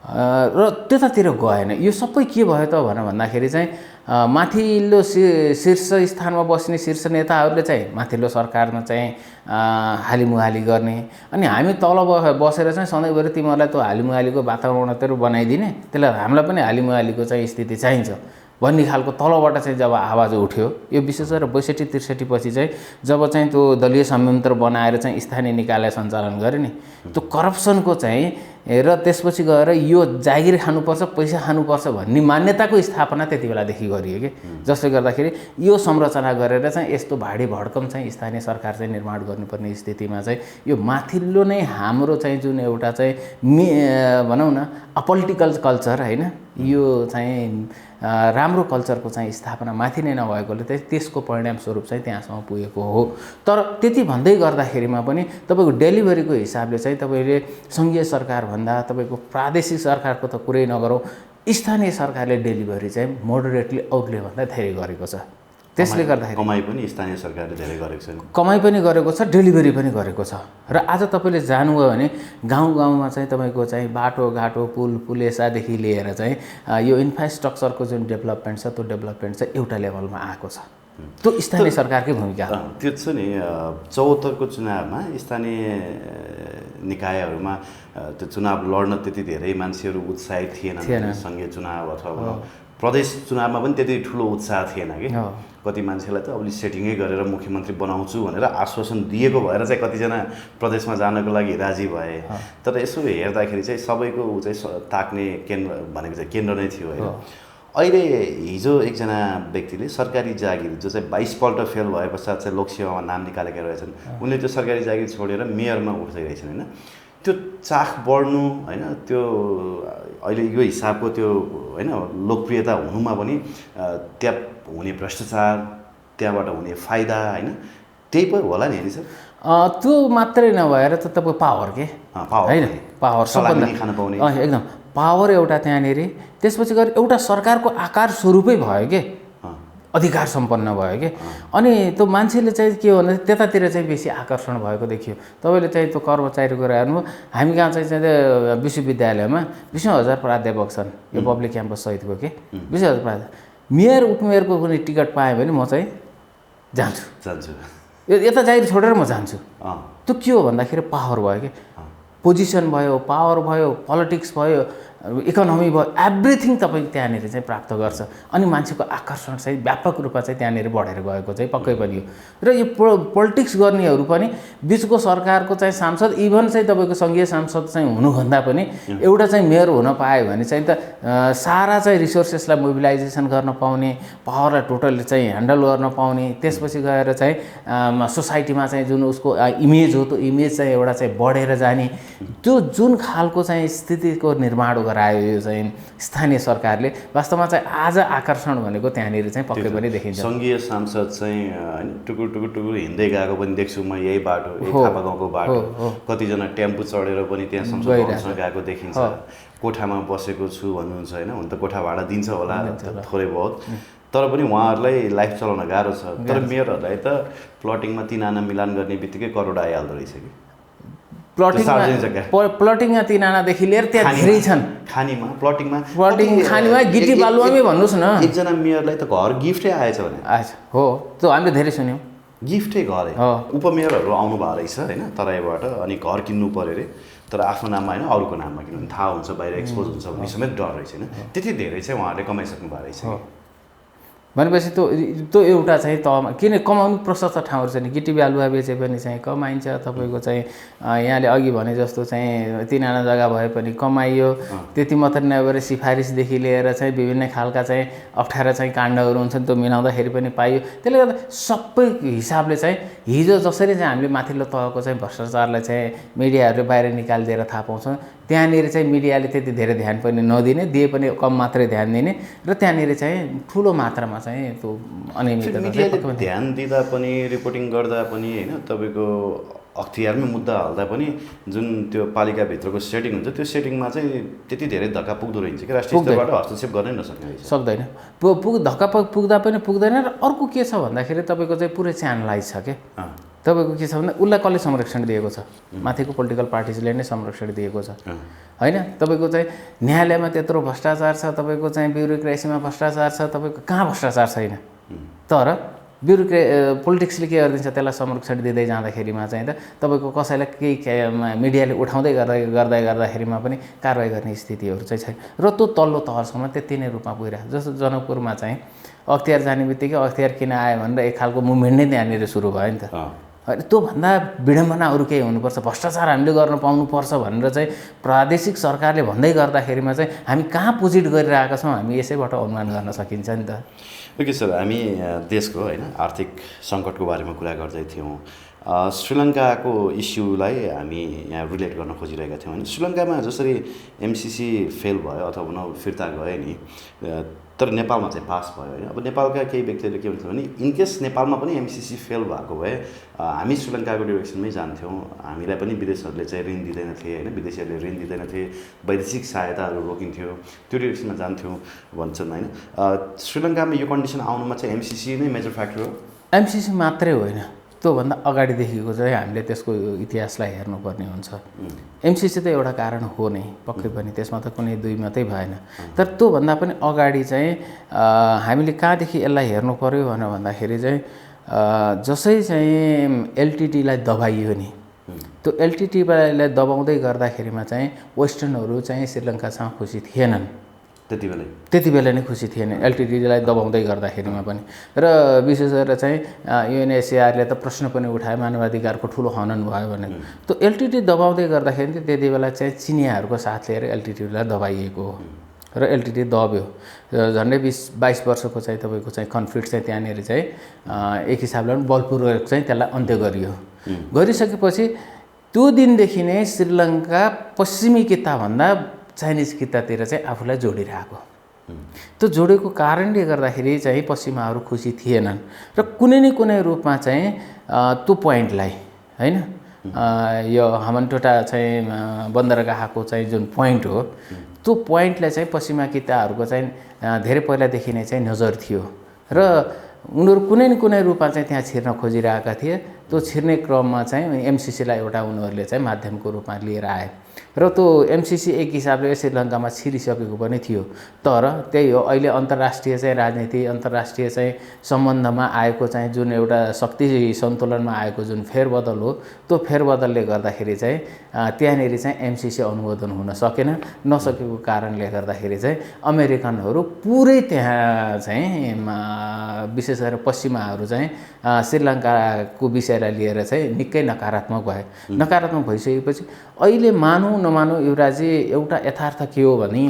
र त्यतातिर गएन। यो सबै के भयो त भन्दाखेरि चाहिँ माथिल्लो शीर्ष स्थानमा बस्ने शीर्ष नेताहरूले चाहिँ माथिल्लो सरकारमा चाहिँ हालिमुहाली गर्ने, अनि हामी तल बसेर चाहिँ सधैँभरि तिमीहरूलाई त्यो हालिमुहालीको वातावरणतिर बनाइदिने, त्यसलाई हामीलाई पनि हालिमुहालीको चाहिँ स्थिति चाहिन्छ भन्ने खालको तलबाट चाहिँ जब आवाज उठ्यो, यो विशेष गरेर 62-63 पछि चाहिँ जब चाहिँ त्यो दलीय संयन्त्र बनाएर चाहिँ स्थानीय निकायलाई सञ्चालन गरे नि, त्यो करप्सनको चाहिँ र त्यसपछि गएर यो जागिर खानुपर्छ, पैसा खानुपर्छ भन्ने मान्यताको स्थापना त्यति बेलादेखि गरियो कि, जसले गर्दाखेरि यो संरचना गरेर चाहिँ यस्तो भाडी भड्कम चाहिँ स्थानीय सरकार चाहिँ निर्माण गर्नुपर्ने स्थितिमा चाहिँ यो माथिल्लो नै हाम्रो चाहिँ जुन एउटा चाहिँ भनौँ न अपोलिटिकल कल्चर होइन, यो चाहिँ राम्रो कल्चरको चाहिँ स्थापना माथि नै नभएकोले चाहिँ त्यसको परिणाम स्वरूप चाहिँ त्यहाँसम्म पुगेको हो। तर त्यति भन्दै गर्दाखेरिमा पनि तपाईँको डेलिभरीको हिसाबले चाहिँ तपाईँले सङ्घीय सरकार भन्दा तपाईँको प्रादेशिक सरकारको त कुरै नगरौँ, स्थानीय सरकारले डेलिभरी चाहिँ मोडरेटली अरूले भन्दा धेरै गरेको छ। त्यसले गर्दाखेरि कमाइ पनि स्थानीय सरकारले धेरै गरेको छ, कमाइ पनि गरेको छ, डेलिभरी पनि गरेको छ। र आज तपाईँले जानुभयो भने गाउँ गाउँमा चाहिँ तपाईँको चाहिँ बाटोघाटो पुलेसादेखि लिएर चाहिँ यो इन्फ्रास्ट्रक्चरको जुन डेभलपमेन्ट छ त्यो डेभलपमेन्ट चाहिँ एउटा लेभलमा आएको छ। त्यो स्थानीय सरकारकै भूमिका हो। त्यो छ नि 74को चुनावमा स्थानीय निकायहरूमा त्यो चुनाव लड्न त्यति धेरै मान्छेहरू उत्साहित थिएनन्। सङ्घीय चुनाव अथवा प्रदेश चुनावमा पनि त्यति ठुलो उत्साह थिएन कि, कति मान्छेलाई त अब सेटिङै गरेर मुख्यमन्त्री बनाउँछु भनेर आश्वासन दिएको भएर चाहिँ कतिजना प्रदेशमा जानको लागि राजी भए। तर यसो हेर्दाखेरि चाहिँ सबैको चाहिँ ताक्ने केन्द्र भनेको चाहिँ केन्द्र नै थियो होइन। अहिले हिजो एकजना व्यक्तिले सरकारी जागिर जो चाहिँ 22 पल्ट फेल भए पश्चात चाहिँ लोकसेवामा नाम निकालेका रहेछन्, उनले त्यो सरकारी जागिर छोडेर मेयरमा उठ्दै रहेछन् होइन। त्यो चाख बढ्नु होइन, त्यो अहिले यो हिसाबको त्यो होइन लोकप्रियता हुनुमा पनि त्यहाँ हुने भ्रष्टाचार, त्यहाँबाट हुने फाइदा होइन, त्यही पो होला नि सर। त्यो मात्रै नभएर त तपाईँको पावर के होइन, पावर सबभन्दा खान पाउने एकदम पावर एउटा त्यहाँनिर। त्यसपछि गएर एउटा सरकारको आकार स्वरूपै भयो के, अधिकार सम्पन्न भयो कि। अनि त्यो मान्छेले चाहिँ के हो भने त्यतातिर चाहिँ बेसी आकर्षण भएको देखियो। तपाईँले चाहिँ त्यो कर्मचारीको कुरा हेर्नु, हामी कहाँ चाहिँ विश्वविद्यालयमा 20,000 प्राध्यापक छन् यो पब्लिक क्याम्पस सहितको के, 20,000 प्राध्यापक। मेयर उपमेयरको कुनै टिकट पाएँ भने म चाहिँ जान्छु, यता जागिर छोडेर म जान्छु। त्यो के हो भन्दाखेरि पावर भयो कि, पोजिसन भयो, पावर भयो, पोलिटिक्स भयो, इकोनोमी भयो, एभ्रिथिङ तपाईँ त्यहाँनिर चाहिँ प्राप्त गर्छ। अनि मान्छेको आकर्षण चाहिँ व्यापक रूपमा चाहिँ त्यहाँनिर बढेर गएको चाहिँ पक्कै पनि हो। र यो पोलिटिक्स गर्नेहरू पनि बिचको सरकारको चाहिँ सांसद, इभन चाहिँ तपाईँको सङ्घीय सांसद चाहिँ हुनुभन्दा पनि एउटा चाहिँ मेयर हुन पायो भने चाहिँ त सारा चाहिँ रिसोर्सेसलाई मोबिलाइजेसन गर्न पाउने, पावरलाई टोटल्ली चाहिँ ह्यान्डल गर्न पाउने, त्यसपछि गएर चाहिँ सोसाइटीमा चाहिँ जुन उसको इमेज हो त्यो इमेज चाहिँ एउटा चाहिँ बढेर जाने, त्यो जुन खालको चाहिँ स्थितिको निर्माण गरायो यो चाहिँ स्थानीय सरकारले। वास्तवमा चाहिँ आज आकर्षण भनेको त्यहाँनिर चाहिँ पक्कै पनि देखिन्छ। सङ्घीय सांसद चाहिँ होइन टुकुर टुकुर टुकुर हिँड्दै गएको पनि देख्छु म, यही बाटो, यही थापा गाउँको बाटो, कतिजना टेम्पो चढेर पनि त्यहाँ संसद गएको देखिन्छ। कोठामा बसेको छु भन्नुहुन्छ होइन, हुन त कोठा भाडा दिन्छ होला थोरै बहुत, तर पनि उहाँहरूलाई लाइफ चलाउन गाह्रो छ। तर मेयरहरूलाई त प्लटिङमा 3 आना मिलान गर्ने बित्तिकै करोड आइहाल्दो रहेछ कि। प्लटिङमा 3 आनादेखि लिएर त्यहाँ धेरै छन्। खानीमा प्लटिङमा खानीमा गिटी बालुवामै भन्नुहोस् न, एकजना मेयरलाई त घर गिफ्टै आएछ भने हो, त्यो हामीले धेरै सुन्यौँ, गिफ्टै घर उपमेयरहरू आउनु भएको रहेछ होइन तराईबाट, अनि घर किन्नु पऱ्यो अरे, तर आफ्नो नाममा होइन अरूको नाममा किनभने थाहा हुन्छ बाहिर एक्सपोज हुन्छ भन्ने समेत डर रहेछ होइन। त्यति धेरै चाहिँ उहाँहरूले कमाइसक्नु भएको रहेछ भनेपछि त्यो एउटा चाहिँ तहमा किन कमाउनु प्रशस्त ठाउँहरू छ नि। गिटी बालुवा बेचे पनि चाहिँ कमाइन्छ, तपाईँको चाहिँ यहाँले अघि भने जस्तो चाहिँ 3 आना जग्गा भए पनि कमाइयो। त्यति मात्र नभएर सिफारिसदेखि लिएर चाहिँ विभिन्न खालका चाहिँ अप्ठ्यारा चाहिँ काण्डहरू हुन्छन्, त्यो मिलाउँदाखेरि पनि पाइयो। त्यसले गर्दा सबै हिसाबले चाहिँ हिजो जसरी चाहिँ हामीले माथिल्लो तहको चाहिँ भ्रष्टाचारलाई चाहिँ मिडियाहरूले बाहिर निकालिदिएर थाहा पाउँछौँ, त्यहाँनिर चाहिँ मिडियाले त्यति धेरै ध्यान पनि नदिने, दिए पनि कम मात्रै ध्यान दिने, र त्यहाँनिर चाहिँ ठुलो मात्रामा चाहिँ त्यो अनियमितता ध्यान दिँदा पनि रिपोर्टिङ गर्दा पनि होइन तपाईँको अख्तियारमै मुद्दा हाल्दा पनि जुन त्यो पालिकाभित्रको सेटिङ हुन्छ त्यो सेटिङमा चाहिँ त्यति धेरै धक्का पुग्दो रहन्छ कि राष्ट्रिय स्तरबाट हस्तक्षेप गर्नै नसक्ने रहेछ। सक्दैन, धक्का पुग्दा पनि पुग्दैन। र अर्को के छ भन्दाखेरि तपाईँको चाहिँ पुरै च्यानलाइज छ क्या। तपाईँको के छ भन्दा उसलाई कसले संरक्षण दिएको छ? माथिको पोलिटिकल पार्टिजले नै संरक्षण दिएको छ होइन। तपाईँको चाहिँ न्यायालयमा त्यत्रो भ्रष्टाचार छ, तपाईँको चाहिँ ब्युरोक्रेसीमा भ्रष्टाचार छ, तपाईँको कहाँ भ्रष्टाचार छैन। तर पोलिटिक्सले के गरिदिन्छ, त्यसलाई संरक्षण दिँदै जाँदाखेरिमा चाहिँ त तपाईँको कसैलाई केही मिडियाले उठाउँदै गर्दाखेरिमा पनि कारवाही गर्ने स्थितिहरू चाहिँ छैन। र त्यो तल्लो तहसम्म त्यति नै रूपमा पुगिरहेको। जस्तो जनकपुरमा चाहिँ अख्तियार जाने बित्तिकै अख्तियार किन आयो भनेर एक खालको मुभमेन्ट नै त्यहाँनिर सुरु भयो नि त होइन। त्योभन्दा विडम्बना अरू केही हुनुपर्छ, भ्रष्टाचार हामीले गर्न पाउनुपर्छ भनेर चाहिँ प्रादेशिक सरकारले भन्दै गर्दाखेरिमा चाहिँ हामी कहाँ पुजिट गरिरहेका छौँ, हामी यसैबाट अनुमान गर्न सकिन्छ नि त। ओके सर, हामी देशको होइन आर्थिक सङ्कटको बारेमा कुरा गर्दै थियौँ। श्रीलङ्काको इस्युलाई हामी यहाँ रिलेट गर्न खोजिरहेका थियौँ होइन। श्रीलङ्कामा जसरी एमसिसी फेल भयो अथवा भनौँ फिर्ता गयो नि, तर नेपालमा चाहिँ पास भयो होइन। अब नेपालका केही व्यक्तिहरूले के भन्छ भने इनकेस नेपालमा पनि एमसिसी फेल भएको भए हामी श्रीलङ्काको डिरेक्सनमै जान्थ्यौँ, हामीलाई पनि विदेशहरूले चाहिँ ऋण दिँदैनथे होइन, विदेशीहरूले ऋण दिँदैनथे, वैदेशिक सहायताहरू रोकिन्थ्यो, त्यो डिरेक्सनमा जान्थ्यौँ भन्छन् होइन। श्रीलङ्कामा यो कन्डिसन आउनुमा चाहिँ एमसिसी नै मेजर फ्याक्टर हो? एमसिसी मात्रै होइन, त्योभन्दा अगाडिदेखिको चाहिँ हामीले त्यसको इतिहासलाई हेर्नुपर्ने हुन्छ। एमसिसी त एउटा कारण हो नै पक्कै पनि, त्यसमा त कुनै दुई मात्रै भएन। तर त्योभन्दा पनि अगाडि चाहिँ हामीले कहाँदेखि यसलाई हेर्नु पऱ्यो भनेर भन्दाखेरि चाहिँ जसै चाहिँ एलटिटीलाई दबाइयो नि, त्यो एलटिटीलाई दबाउँदै गर्दाखेरिमा चाहिँ वेस्टर्नहरू चाहिँ श्रीलङ्कासँग खुसी थिएनन्। त्यति बेला नै खुसी थिएन एलटिटीलाई दबाउँदै गर्दाखेरिमा पनि। र विशेष गरेर चाहिँ युएनएचसिआरले त प्रश्न पनि उठायो मानवाधिकारको ठुलो हनन भयो भने। त्यो एलटिटी दबाउँदै गर्दाखेरि त्यति बेला चाहिँ चिनियाहरूको साथ लिएर एलटिटीलाई दबाइएको हो र एलटिटी दब्यो। झन्डै 20-22 वर्षको चाहिँ तपाईँको चाहिँ कन्फ्लिक्ट चाहिँ त्यहाँनिर चाहिँ एक हिसाबले बलपूर्वक चाहिँ त्यसलाई अन्त्य गरियो। गरिसकेपछि त्यो दिनदेखि नै श्रीलङ्का पश्चिमी किताभन्दा चाइनिज कितातिर चाहिँ आफूलाई जोडिरहेको। त्यो जोडेको कारणले गर्दाखेरि चाहिँ पश्चिमाहरू खुसी थिएनन् र कुनै न कुनै रूपमा चाहिँ त्यो पोइन्टलाई होइन, यो हमनटोटा चाहिँ बन्दरगाहको चाहिँ जुन पोइन्ट हो, त्यो पोइन्टलाई चाहिँ पश्चिमा किताहरूको चाहिँ धेरै पहिलादेखि नै चाहिँ नजर थियो र उनीहरू कुनै न कुनै रूपमा चाहिँ त्यहाँ छिर्न खोजिरहेका थिए। त्यो छिर्ने क्रममा चाहिँ एमसिसीलाई एउटा उनीहरूले चाहिँ माध्यमको रूपमा लिएर आए र त्यो एमसिसी एक हिसाबले श्रीलङ्कामा छिरिसकेको पनि थियो। तर त्यही हो, अहिले अन्तर्राष्ट्रिय चाहिँ राजनीति, अन्तर्राष्ट्रिय चाहिँ सम्बन्धमा आएको चाहिँ जुन एउटा शक्ति सन्तुलनमा आएको जुन फेरबदल हो, त्यो फेरबदलले गर्दाखेरि चाहिँ त्यहाँनिर चाहिँ एमसिसी अनुमोदन हुन सकेन। नसकेको कारणले गर्दाखेरि चाहिँ अमेरिकनहरू पुरै त्यहाँ चाहिँ विशेष गरेर पश्चिमाहरू चाहिँ श्रीलङ्काको विषयलाई लिएर चाहिँ निकै नकारात्मक भए। नकारात्मक भइसकेपछि अहिले मानौँ नमानौँ युवराजी, एउटा यथार्थ के हो भने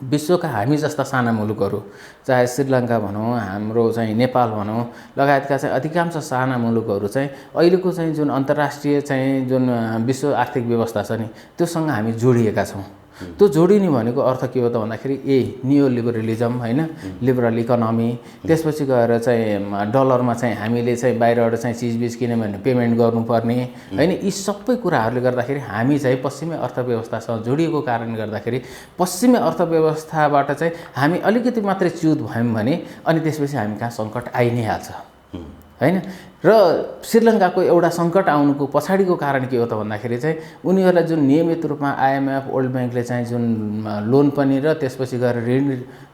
विश्वका हामी जस्ता साना मुलुकहरू, चाहे श्रीलङ्का भनौँ, हाम्रो चाहिँ नेपाल भनौँ, लगायतका चाहिँ अधिकांश साना मुलुकहरू चाहिँ अहिलेको चाहिँ जुन अन्तर्राष्ट्रिय चाहिँ जुन विश्व आर्थिक व्यवस्था छ नि, त्योसँग हामी जोडिएका छौँ। त्यो जोडिने भनेको अर्थ के हो त भन्दाखेरि नियो लिबरलिजम होइन, लिबरल इकोनोमी, त्यसपछि गएर चाहिँ डलरमा चाहिँ हामीले चाहिँ बाहिरबाट चाहिँ चिजबिज किन्यो भने पेमेन्ट गर्नुपर्ने होइन। यी सबै कुराहरूले गर्दाखेरि हामी चाहिँ पश्चिमी अर्थव्यवस्थासँग जोडिएको कारणले गर्दाखेरि पश्चिमी अर्थव्यवस्थाबाट चाहिँ हामी अलिकति मात्रै च्युत भयौँ भने अनि त्यसपछि हामी कहाँ सङ्कट आइ नै हाल्छ होइन। र श्रीलङ्काको एउटा सङ्कट आउनुको पछाडिको कारण के हो त भन्दाखेरि चाहिँ उनीहरूलाई जुन नियमित रूपमा आइएमएफ, वर्ल्ड ब्याङ्कले चाहिँ जुन लोन पनि र त्यसपछि गएर ऋण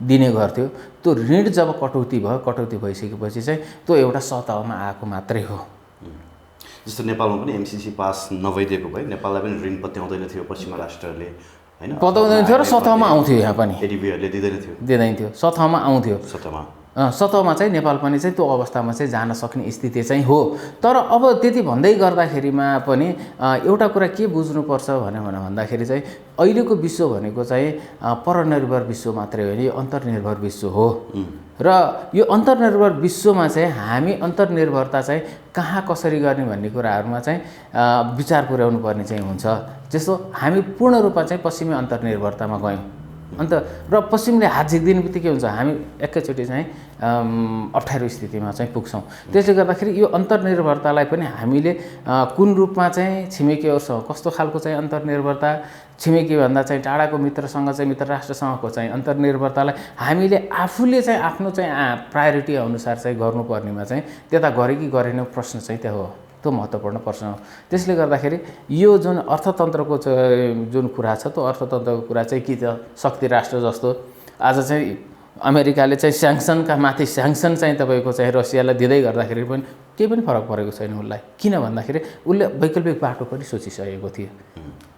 दिने गर्थ्यो, त्यो ऋण जब कटौती भयो, कटौती भइसकेपछि चाहिँ त्यो एउटा सतहमा आएको मात्रै हो। जस्तो नेपालमा पनि एमसिसी पास नभइदिएको भए नेपाललाई पनि ऋण पत्याउँदैन थियो पश्चिमा राष्ट्रहरूले होइन, पत्याउँदैन थियो र सतहमा आउँथ्यो। यहाँ पनि एडिबीहरूले दिँदैन थियो, सतहमा आउँथ्यो। सतहमा चाहिँ नेपाल पनि चाहिँ त्यो अवस्थामा चाहिँ जान सक्ने स्थिति चाहिँ हो। तर अब त्यति भन्दै गर्दाखेरिमा पनि एउटा कुरा के बुझ्नुपर्छ भनेर भन्दाखेरि चाहिँ अहिलेको विश्व भनेको चाहिँ परनिर्भर विश्व मात्रै होइन, यो अन्तर्निर्भर विश्व हो। र यो अन्तर्निर्भर विश्वमा चाहिँ हामी अन्तर्निर्भरता चाहिँ कहाँ कसरी गर्ने भन्ने कुराहरूमा चाहिँ विचार पुर्याउनु पर्ने चाहिँ हुन्छ। जस्तो हामी पूर्ण रूपमा चाहिँ पश्चिमी अन्तर्निर्भरतामा गयौँ अन्त र पश्चिमले हात झिक्दिने बित्तिकै हुन्छ हामी एकैचोटि चाहिँ अप्ठ्यारो स्थितिमा चाहिँ पुग्छौँ। त्यसले गर्दाखेरि यो अन्तर्निर्भरतालाई पनि हामीले कुन रूपमा चाहिँ छिमेकीहरूसँग कस्तो खालको चाहिँ अन्तर्निर्भरता, छिमेकीभन्दा चाहिँ टाढाको मित्रसँग चाहिँ मित्र राष्ट्रसँगको चाहिँ अन्तर्निर्भरतालाई हामीले आफूले चाहिँ आफ्नो चाहिँ प्रायोरिटी अनुसार चाहिँ गर्नुपर्नेमा चाहिँ त्यता गरे कि गरेन प्रश्न चाहिँ त्यो हो, त्यो महत्त्वपूर्ण प्रश्न हो। त्यसले गर्दाखेरि यो जुन अर्थतन्त्रको जुन कुरा छ त्यो अर्थतन्त्रको कुरा चाहिँ कि त शक्ति राष्ट्र जस्तो आज चाहिँ अमेरिकाले चाहिँ स्याङ्सनका माथि स्याङ्सन चाहिँ तपाईँको चाहिँ रसियालाई दिँदै गर्दाखेरि पनि केही पनि फरक परेको छैन उसलाई। किन भन्दाखेरि उसले वैकल्पिक बाटो पनि सोचिसकेको थियो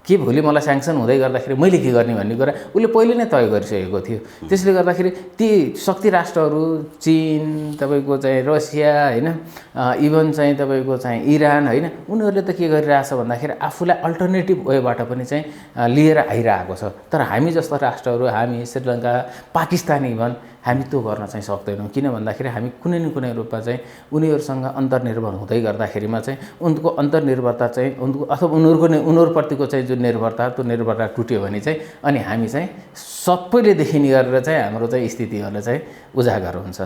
कि भोलि मलाई स्याङ्सन हुँदै गर्दाखेरि मैले के गर्ने भन्ने कुरा उसले पहिले नै तय गरिसकेको थियो। त्यसले गर्दाखेरि ती शक्ति राष्ट्रहरू चीन, तपाईँको चाहिँ रसिया होइन, इभन चाहिँ तपाईँको चाहिँ इरान होइन, उनीहरूले त के गरिरहेछ भन्दाखेरि आफूलाई अल्टरनेटिभ वेबाट पनि चाहिँ लिएर आइरहेको छ। तर हामी जस्ता राष्ट्रहरू, हामी श्रीलङ्का, पाकिस्तान इभन हामी त्यो गर्न चाहिँ सक्दैनौँ। किन भन्दाखेरि हामी कुनै न कुनै रूपमा चाहिँ उनीहरूसँग अन्तर्निर्भर हुँदै गर्दाखेरिमा चाहिँ उनको अन्तर्निर्भरता चाहिँ अथवा उनीहरूप्रतिको चाहिँ जुन निर्भरता त्यो निर्भरता टुट्यो भने चाहिँ अनि हामी चाहिँ सबैले देखिने गरेर चाहिँ हाम्रो चाहिँ स्थितिहरू चाहिँ उजागर हुन्छ।